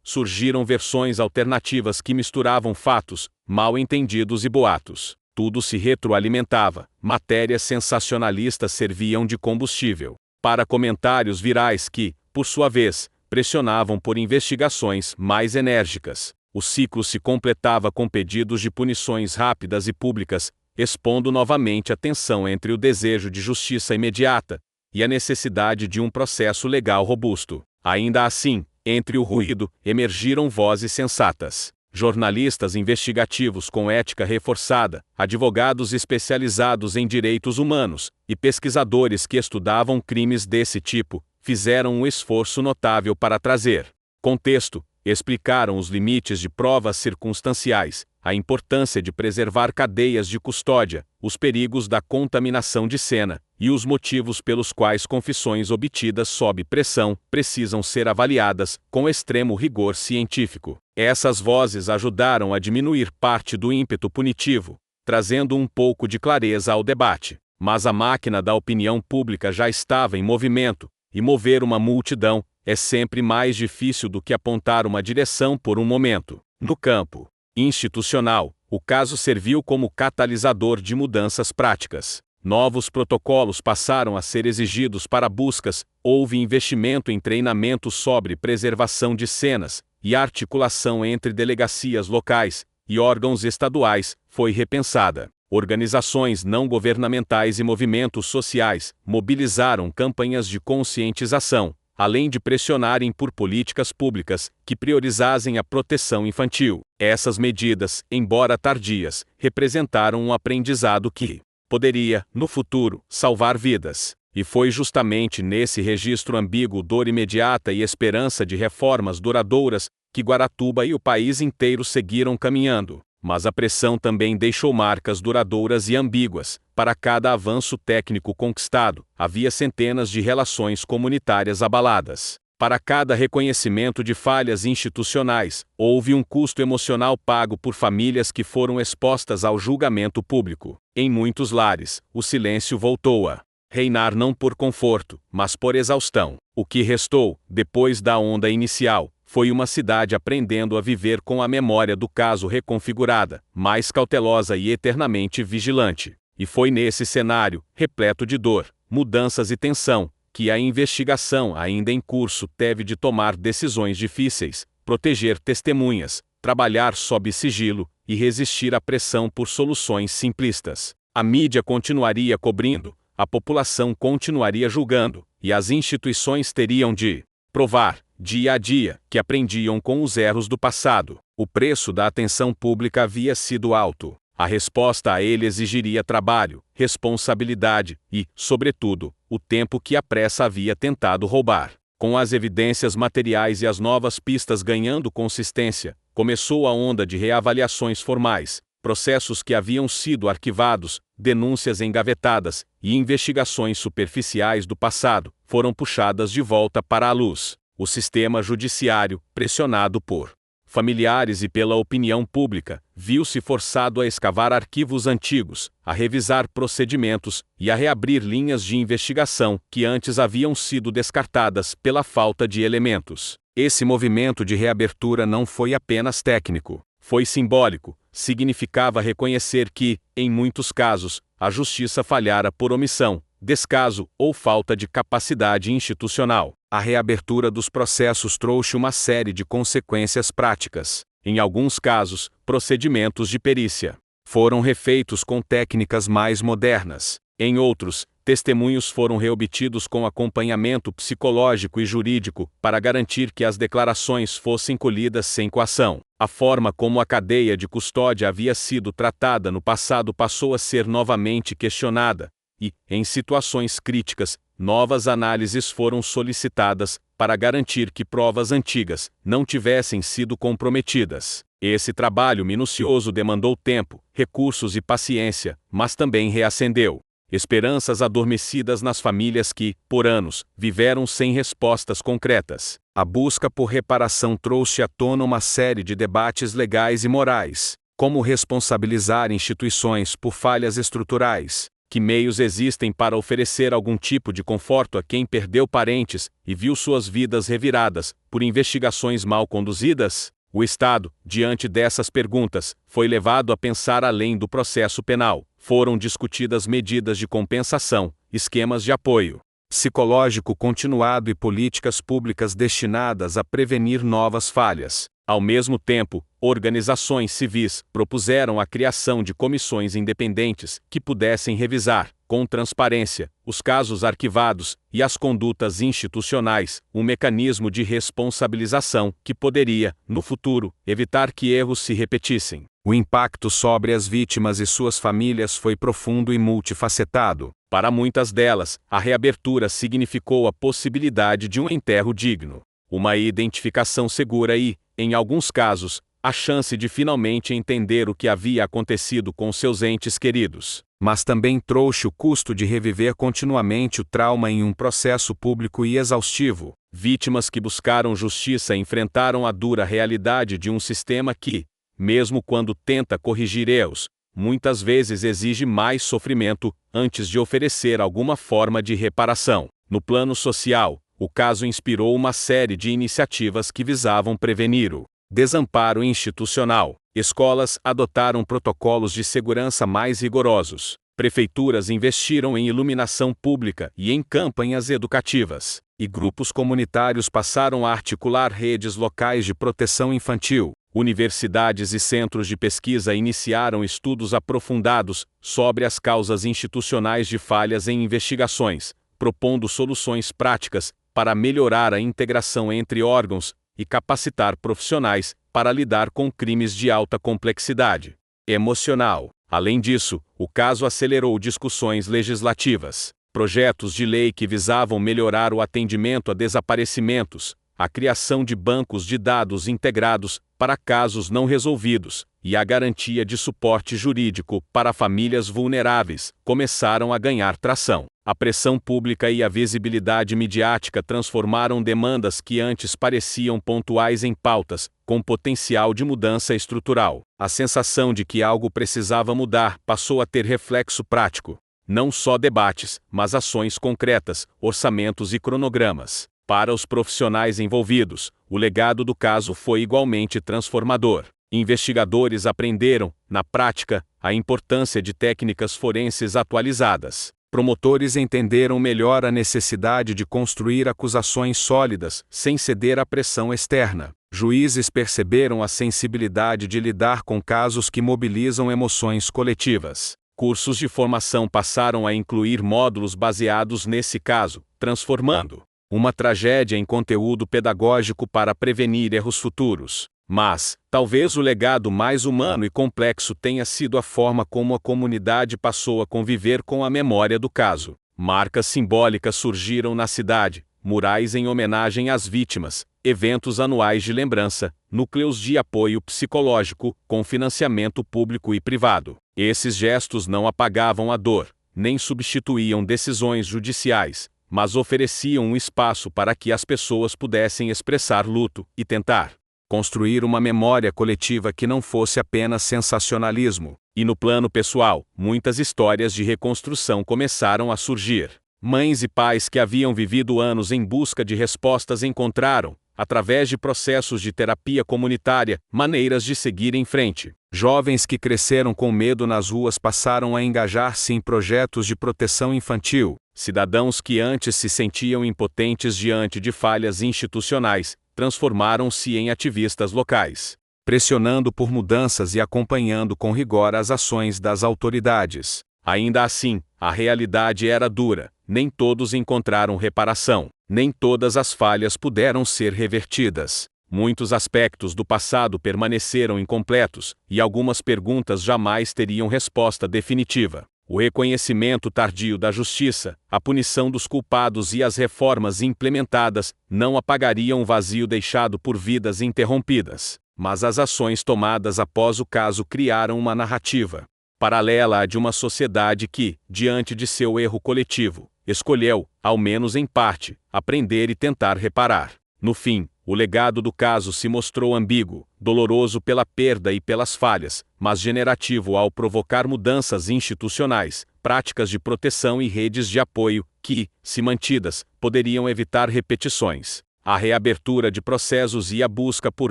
surgiram versões alternativas que misturavam fatos, mal-entendidos e boatos. Tudo se retroalimentava, matérias sensacionalistas serviam de combustível para comentários virais que, por sua vez, pressionavam por investigações mais enérgicas. O ciclo se completava com pedidos de punições rápidas e públicas, expondo novamente a tensão entre o desejo de justiça imediata e a necessidade de um processo legal robusto. Ainda assim, entre o ruído, emergiram vozes sensatas. Jornalistas investigativos com ética reforçada, advogados especializados em direitos humanos e pesquisadores que estudavam crimes desse tipo, fizeram um esforço notável para trazer contexto, explicaram os limites de provas circunstanciais, a importância de preservar cadeias de custódia, os perigos da contaminação de cena e os motivos pelos quais confissões obtidas sob pressão precisam ser avaliadas com extremo rigor científico. Essas vozes ajudaram a diminuir parte do ímpeto punitivo, trazendo um pouco de clareza ao debate. Mas a máquina da opinião pública já estava em movimento, e mover uma multidão é sempre mais difícil do que apontar uma direção por um momento. No campo institucional, o caso serviu como catalisador de mudanças práticas. Novos protocolos passaram a ser exigidos para buscas, houve investimento em treinamento sobre preservação de cenas, e a articulação entre delegacias locais e órgãos estaduais foi repensada. Organizações não governamentais e movimentos sociais mobilizaram campanhas de conscientização, além de pressionarem por políticas públicas que priorizassem a proteção infantil. Essas medidas, embora tardias, representaram um aprendizado que poderia, no futuro, salvar vidas. E foi justamente nesse registro ambíguo dor imediata e esperança de reformas duradouras que Guaratuba e o país inteiro seguiram caminhando. Mas a pressão também deixou marcas duradouras e ambíguas. Para cada avanço técnico conquistado, havia centenas de relações comunitárias abaladas. Para cada reconhecimento de falhas institucionais, houve um custo emocional pago por famílias que foram expostas ao julgamento público. Em muitos lares, o silêncio voltou a reinar não por conforto, mas por exaustão. O que restou, depois da onda inicial, foi uma cidade aprendendo a viver com a memória do caso reconfigurada, mais cautelosa e eternamente vigilante. E foi nesse cenário, repleto de dor, mudanças e tensão, que a investigação ainda em curso teve de tomar decisões difíceis, proteger testemunhas, trabalhar sob sigilo e resistir à pressão por soluções simplistas. A mídia continuaria cobrindo, a população continuaria julgando, e as instituições teriam de provar, dia a dia, que aprendiam com os erros do passado. O preço da atenção pública havia sido alto. A resposta a ele exigiria trabalho, responsabilidade e, sobretudo, o tempo que a pressa havia tentado roubar. Com as evidências materiais e as novas pistas ganhando consistência, começou a onda de reavaliações formais, processos que haviam sido arquivados, denúncias engavetadas e investigações superficiais do passado foram puxadas de volta para a luz. O sistema judiciário, pressionado por familiares e pela opinião pública, viu-se forçado a escavar arquivos antigos, a revisar procedimentos e a reabrir linhas de investigação que antes haviam sido descartadas pela falta de elementos. Esse movimento de reabertura não foi apenas técnico, foi simbólico. Significava reconhecer que, em muitos casos, a justiça falhara por omissão, descaso ou falta de capacidade institucional. A reabertura dos processos trouxe uma série de consequências práticas. Em alguns casos, procedimentos de perícia foram refeitos com técnicas mais modernas. Em outros, testemunhos foram reobtidos com acompanhamento psicológico e jurídico para garantir que as declarações fossem colhidas sem coação. A forma como a cadeia de custódia havia sido tratada no passado passou a ser novamente questionada, e, em situações críticas, novas análises foram solicitadas para garantir que provas antigas não tivessem sido comprometidas. Esse trabalho minucioso demandou tempo, recursos e paciência, mas também reacendeu esperanças adormecidas nas famílias que, por anos, viveram sem respostas concretas. A busca por reparação trouxe à tona uma série de debates legais e morais. Como responsabilizar instituições por falhas estruturais? Que meios existem para oferecer algum tipo de conforto a quem perdeu parentes e viu suas vidas reviradas por investigações mal conduzidas? O Estado, diante dessas perguntas, foi levado a pensar além do processo penal. Foram discutidas medidas de compensação, esquemas de apoio psicológico continuado e políticas públicas destinadas a prevenir novas falhas. Ao mesmo tempo, organizações civis propuseram a criação de comissões independentes que pudessem revisar, com transparência, os casos arquivados e as condutas institucionais, um mecanismo de responsabilização que poderia, no futuro, evitar que erros se repetissem. O impacto sobre as vítimas e suas famílias foi profundo e multifacetado. Para muitas delas, a reabertura significou a possibilidade de um enterro digno, uma identificação segura e, em alguns casos, a chance de finalmente entender o que havia acontecido com seus entes queridos. Mas também trouxe o custo de reviver continuamente o trauma em um processo público e exaustivo. Vítimas que buscaram justiça enfrentaram a dura realidade de um sistema que, mesmo quando tenta corrigir erros, muitas vezes exige mais sofrimento antes de oferecer alguma forma de reparação. No plano social, o caso inspirou uma série de iniciativas que visavam prevenir o desamparo institucional. Escolas adotaram protocolos de segurança mais rigorosos. Prefeituras investiram em iluminação pública e em campanhas educativas. E grupos comunitários passaram a articular redes locais de proteção infantil. Universidades e centros de pesquisa iniciaram estudos aprofundados sobre as causas institucionais de falhas em investigações, propondo soluções práticas para melhorar a integração entre órgãos e capacitar profissionais para lidar com crimes de alta complexidade emocional. Além disso, o caso acelerou discussões legislativas, projetos de lei que visavam melhorar o atendimento a desaparecimentos, a criação de bancos de dados integrados para casos não resolvidos e a garantia de suporte jurídico para famílias vulneráveis começaram a ganhar tração. A pressão pública e a visibilidade midiática transformaram demandas que antes pareciam pontuais em pautas, com potencial de mudança estrutural. A sensação de que algo precisava mudar passou a ter reflexo prático. Não só debates, mas ações concretas, orçamentos e cronogramas. Para os profissionais envolvidos, o legado do caso foi igualmente transformador. Investigadores aprenderam, na prática, a importância de técnicas forenses atualizadas. Promotores entenderam melhor a necessidade de construir acusações sólidas, sem ceder à pressão externa. Juízes perceberam a sensibilidade de lidar com casos que mobilizam emoções coletivas. Cursos de formação passaram a incluir módulos baseados nesse caso, transformando uma tragédia em conteúdo pedagógico para prevenir erros futuros. Mas, talvez o legado mais humano e complexo tenha sido a forma como a comunidade passou a conviver com a memória do caso. Marcas simbólicas surgiram na cidade, murais em homenagem às vítimas, eventos anuais de lembrança, núcleos de apoio psicológico, com financiamento público e privado. Esses gestos não apagavam a dor, nem substituíam decisões judiciais, mas ofereciam um espaço para que as pessoas pudessem expressar luto e tentar construir uma memória coletiva que não fosse apenas sensacionalismo. E no plano pessoal, muitas histórias de reconstrução começaram a surgir. Mães e pais que haviam vivido anos em busca de respostas encontraram, através de processos de terapia comunitária, maneiras de seguir em frente. Jovens que cresceram com medo nas ruas passaram a engajar-se em projetos de proteção infantil. Cidadãos que antes se sentiam impotentes diante de falhas institucionais, transformaram-se em ativistas locais, pressionando por mudanças e acompanhando com rigor as ações das autoridades. Ainda assim, a realidade era dura, nem todos encontraram reparação, nem todas as falhas puderam ser revertidas. Muitos aspectos do passado permaneceram incompletos, e algumas perguntas jamais teriam resposta definitiva. O reconhecimento tardio da justiça, a punição dos culpados e as reformas implementadas não apagariam o vazio deixado por vidas interrompidas, mas as ações tomadas após o caso criaram uma narrativa paralela à de uma sociedade que, diante de seu erro coletivo, escolheu, ao menos em parte, aprender e tentar reparar. No fim, o legado do caso se mostrou ambíguo, doloroso pela perda e pelas falhas, mas generativo ao provocar mudanças institucionais, práticas de proteção e redes de apoio que, se mantidas, poderiam evitar repetições. A reabertura de processos e a busca por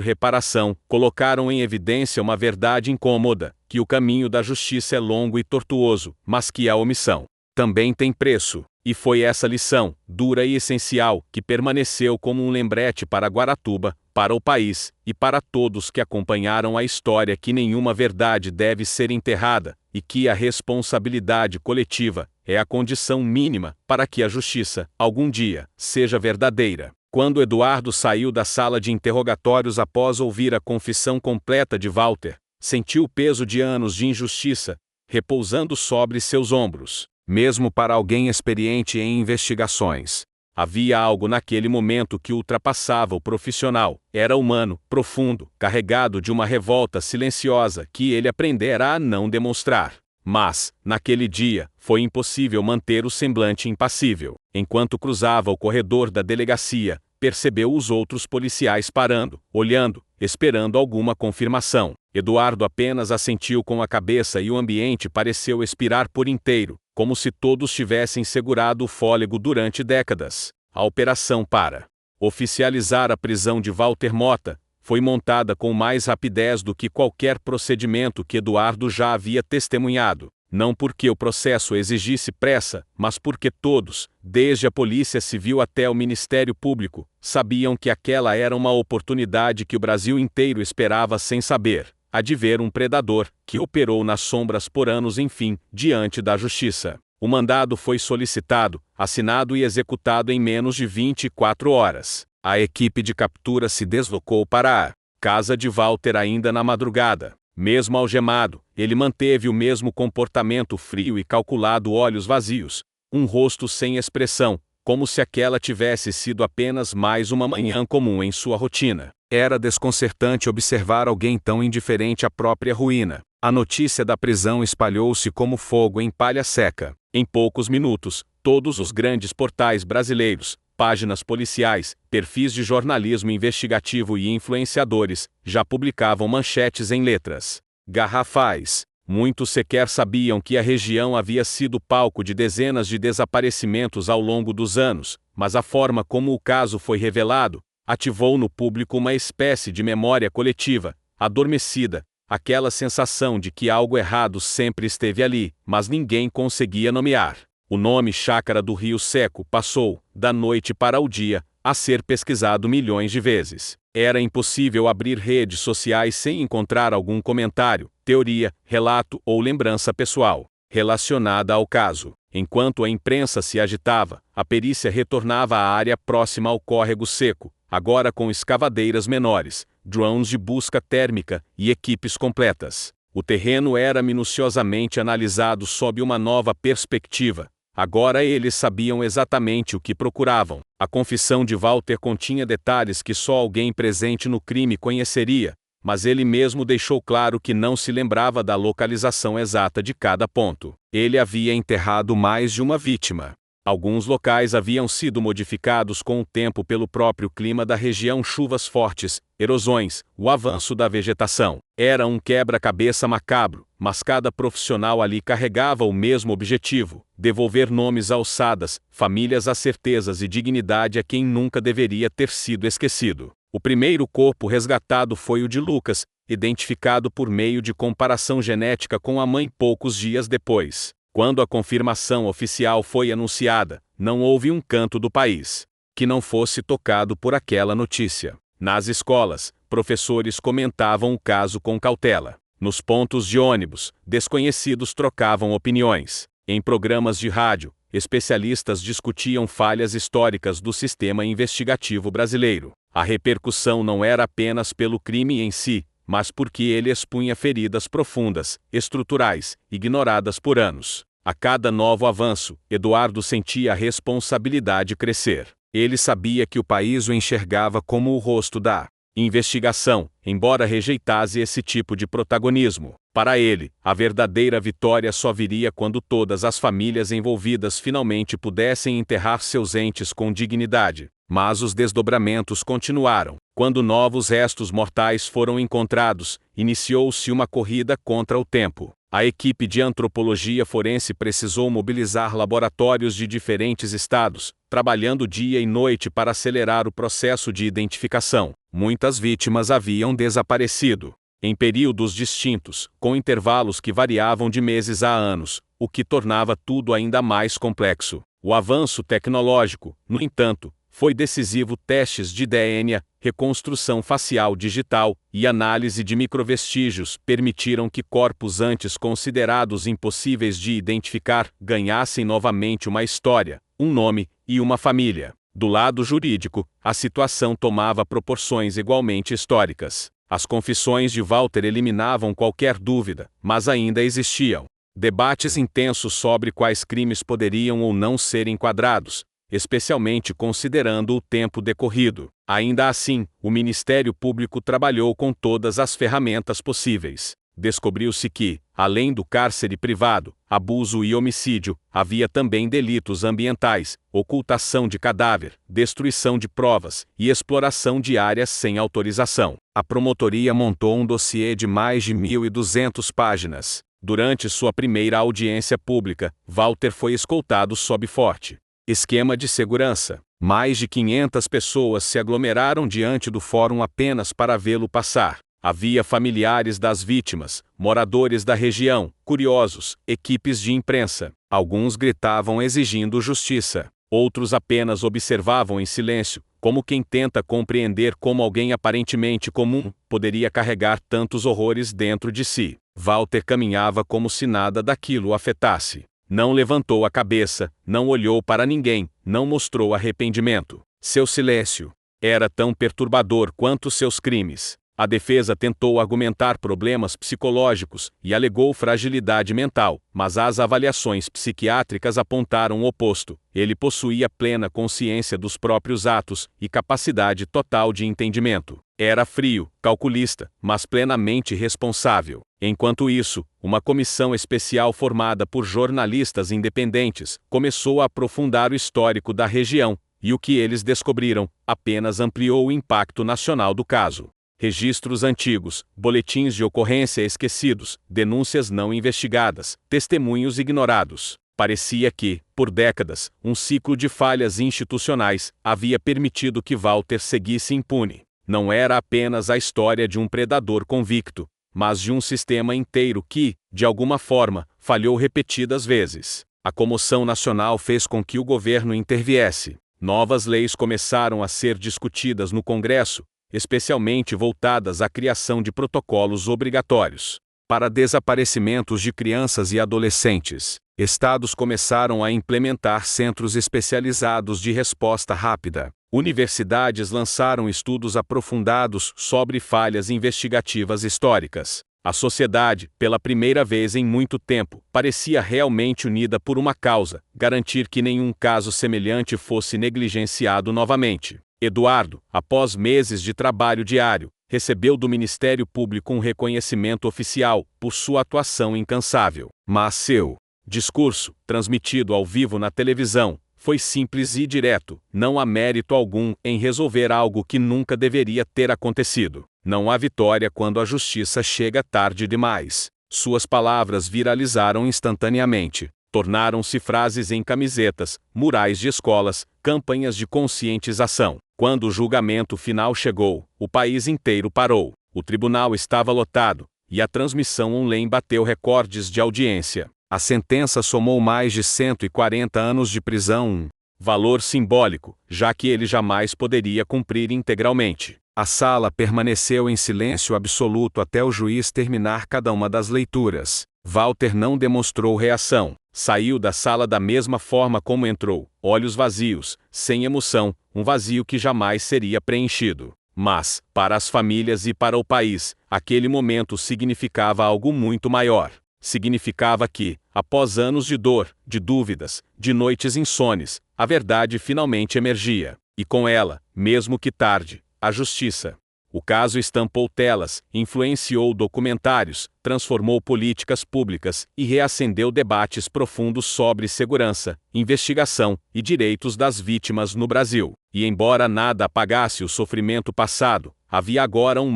reparação colocaram em evidência uma verdade incômoda, que o caminho da justiça é longo e tortuoso, mas que a omissão também tem preço. E foi essa lição, dura e essencial, que permaneceu como um lembrete para Guaratuba, para o país, e para todos que acompanharam a história, que nenhuma verdade deve ser enterrada, e que a responsabilidade coletiva é a condição mínima para que a justiça, algum dia, seja verdadeira. Quando Eduardo saiu da sala de interrogatórios após ouvir a confissão completa de Walter, sentiu o peso de anos de injustiça repousando sobre seus ombros. Mesmo para alguém experiente em investigações, havia algo naquele momento que ultrapassava o profissional. Era humano, profundo, carregado de uma revolta silenciosa que ele aprendera a não demonstrar. Mas, naquele dia, foi impossível manter o semblante impassível. Enquanto cruzava o corredor da delegacia, percebeu os outros policiais parando, olhando, esperando alguma confirmação. Eduardo apenas assentiu com a cabeça e o ambiente pareceu expirar por inteiro, como se todos tivessem segurado o fôlego durante décadas. A operação para oficializar a prisão de Walter Mota foi montada com mais rapidez do que qualquer procedimento que Eduardo já havia testemunhado. Não porque o processo exigisse pressa, mas porque todos, desde a Polícia Civil até o Ministério Público, sabiam que aquela era uma oportunidade que o Brasil inteiro esperava sem saber, a de ver um predador, que operou nas sombras por anos enfim, diante da justiça. O mandado foi solicitado, assinado e executado em menos de 24 horas. A equipe de captura se deslocou para a casa de Walter ainda na madrugada. Mesmo algemado, ele manteve o mesmo comportamento frio e calculado, olhos vazios, um rosto sem expressão, como se aquela tivesse sido apenas mais uma manhã comum em sua rotina. Era desconcertante observar alguém tão indiferente à própria ruína. A notícia da prisão espalhou-se como fogo em palha seca. Em poucos minutos, todos os grandes portais brasileiros, páginas policiais, perfis de jornalismo investigativo e influenciadores, já publicavam manchetes em letras garrafais. Muitos sequer sabiam que a região havia sido palco de dezenas de desaparecimentos ao longo dos anos, mas a forma como o caso foi revelado ativou no público uma espécie de memória coletiva, adormecida, aquela sensação de que algo errado sempre esteve ali, mas ninguém conseguia nomear. O nome Chácara do Rio Seco passou, da noite para o dia, a ser pesquisado milhões de vezes. Era impossível abrir redes sociais sem encontrar algum comentário, teoria, relato ou lembrança pessoal relacionada ao caso. Enquanto a imprensa se agitava, a perícia retornava à área próxima ao córrego seco, agora com escavadeiras menores, drones de busca térmica e equipes completas. O terreno era minuciosamente analisado sob uma nova perspectiva. Agora eles sabiam exatamente o que procuravam. A confissão de Walter continha detalhes que só alguém presente no crime conheceria, mas ele mesmo deixou claro que não se lembrava da localização exata de cada ponto. Ele havia enterrado mais de uma vítima. Alguns locais haviam sido modificados com o tempo pelo próprio clima da região, chuvas fortes, erosões, o avanço da vegetação. Era um quebra-cabeça macabro, mas cada profissional ali carregava o mesmo objetivo: devolver nomes a ossadas, famílias a certezas e dignidade a quem nunca deveria ter sido esquecido. O primeiro corpo resgatado foi o de Lucas, identificado por meio de comparação genética com a mãe poucos dias depois. Quando a confirmação oficial foi anunciada, não houve um canto do país que não fosse tocado por aquela notícia. Nas escolas, professores comentavam o caso com cautela. Nos pontos de ônibus, desconhecidos trocavam opiniões. Em programas de rádio, especialistas discutiam falhas históricas do sistema investigativo brasileiro. A repercussão não era apenas pelo crime em si, mas porque ele expunha feridas profundas, estruturais, ignoradas por anos. A cada novo avanço, Eduardo sentia a responsabilidade crescer. Ele sabia que o país o enxergava como o rosto da investigação, embora rejeitasse esse tipo de protagonismo. Para ele, a verdadeira vitória só viria quando todas as famílias envolvidas finalmente pudessem enterrar seus entes com dignidade. Mas os desdobramentos continuaram. Quando novos restos mortais foram encontrados, iniciou-se uma corrida contra o tempo. A equipe de antropologia forense precisou mobilizar laboratórios de diferentes estados, trabalhando dia e noite para acelerar o processo de identificação. Muitas vítimas haviam desaparecido em períodos distintos, com intervalos que variavam de meses a anos, o que tornava tudo ainda mais complexo. O avanço tecnológico, no entanto, foi decisivo. Testes de DNA, reconstrução facial digital e análise de microvestígios permitiram que corpos antes considerados impossíveis de identificar ganhassem novamente uma história, um nome e uma família. Do lado jurídico, a situação tomava proporções igualmente históricas. As confissões de Walter eliminavam qualquer dúvida, mas ainda existiam debates intensos sobre quais crimes poderiam ou não ser enquadrados, especialmente considerando o tempo decorrido. Ainda assim, o Ministério Público trabalhou com todas as ferramentas possíveis. Descobriu-se que, além do cárcere privado, abuso e homicídio, havia também delitos ambientais, ocultação de cadáver, destruição de provas e exploração de áreas sem autorização. A promotoria montou um dossiê de mais de 1.200 páginas. Durante sua primeira audiência pública, Walter foi escoltado sob forte esquema de segurança. Mais de 500 pessoas se aglomeraram diante do fórum apenas para vê-lo passar. Havia familiares das vítimas, moradores da região, curiosos, equipes de imprensa. Alguns gritavam exigindo justiça. Outros apenas observavam em silêncio, como quem tenta compreender como alguém aparentemente comum poderia carregar tantos horrores dentro de si. Walter caminhava como se nada daquilo o afetasse. Não levantou a cabeça, não olhou para ninguém, não mostrou arrependimento. Seu silêncio era tão perturbador quanto seus crimes. A defesa tentou argumentar problemas psicológicos e alegou fragilidade mental, mas as avaliações psiquiátricas apontaram o oposto. Ele possuía plena consciência dos próprios atos e capacidade total de entendimento. Era frio, calculista, mas plenamente responsável. Enquanto isso, uma comissão especial formada por jornalistas independentes começou a aprofundar o histórico da região, e o que eles descobriram apenas ampliou o impacto nacional do caso. Registros antigos, boletins de ocorrência esquecidos, denúncias não investigadas, testemunhos ignorados. Parecia que, por décadas, um ciclo de falhas institucionais havia permitido que Walter seguisse impune. Não era apenas a história de um predador convicto, mas de um sistema inteiro que, de alguma forma, falhou repetidas vezes. A comoção nacional fez com que o governo interviesse. Novas leis começaram a ser discutidas no Congresso, especialmente voltadas à criação de protocolos obrigatórios para desaparecimentos de crianças e adolescentes. Estados começaram a implementar centros especializados de resposta rápida. Universidades lançaram estudos aprofundados sobre falhas investigativas históricas. A sociedade, pela primeira vez em muito tempo, parecia realmente unida por uma causa: garantir que nenhum caso semelhante fosse negligenciado novamente. Eduardo, após meses de trabalho diário, recebeu do Ministério Público um reconhecimento oficial por sua atuação incansável. Mas seu discurso, transmitido ao vivo na televisão, foi simples e direto. Não há mérito algum em resolver algo que nunca deveria ter acontecido. Não há vitória quando a justiça chega tarde demais. Suas palavras viralizaram instantaneamente. Tornaram-se frases em camisetas, murais de escolas, campanhas de conscientização. Quando o julgamento final chegou, o país inteiro parou. O tribunal estava lotado, e a transmissão online bateu recordes de audiência. A sentença somou mais de 140 anos de prisão, um valor simbólico, já que ele jamais poderia cumprir integralmente. A sala permaneceu em silêncio absoluto até o juiz terminar cada uma das leituras. Walter não demonstrou reação. Saiu da sala da mesma forma como entrou, olhos vazios, sem emoção, um vazio que jamais seria preenchido. Mas, para as famílias e para o país, aquele momento significava algo muito maior. Significava que, após anos de dor, de dúvidas, de noites insones, a verdade finalmente emergia. E com ela, mesmo que tarde, a justiça. O caso estampou telas, influenciou documentários, transformou políticas públicas e reacendeu debates profundos sobre segurança, investigação e direitos das vítimas no Brasil. E embora nada apagasse o sofrimento passado, havia agora um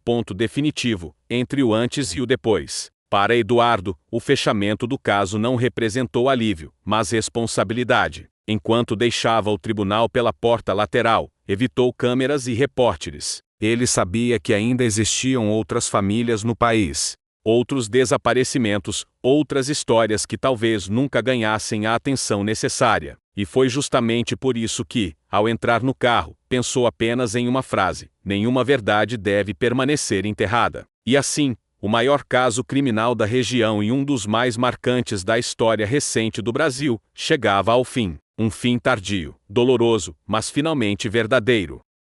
ponto definitivo, entre o antes e o depois. Para Eduardo, o fechamento do caso não representou alívio, mas responsabilidade. Enquanto deixava o tribunal pela porta lateral, evitou câmeras e repórteres. Ele sabia que ainda existiam outras famílias no país, outros desaparecimentos, outras histórias que talvez nunca ganhassem a atenção necessária. E foi justamente por isso que, ao entrar no carro, pensou apenas em uma frase: nenhuma verdade deve permanecer enterrada. E assim, o maior caso criminal da região e um dos mais marcantes da história recente do Brasil, chegava ao fim. Um fim tardio, doloroso, mas finalmente verdadeiro.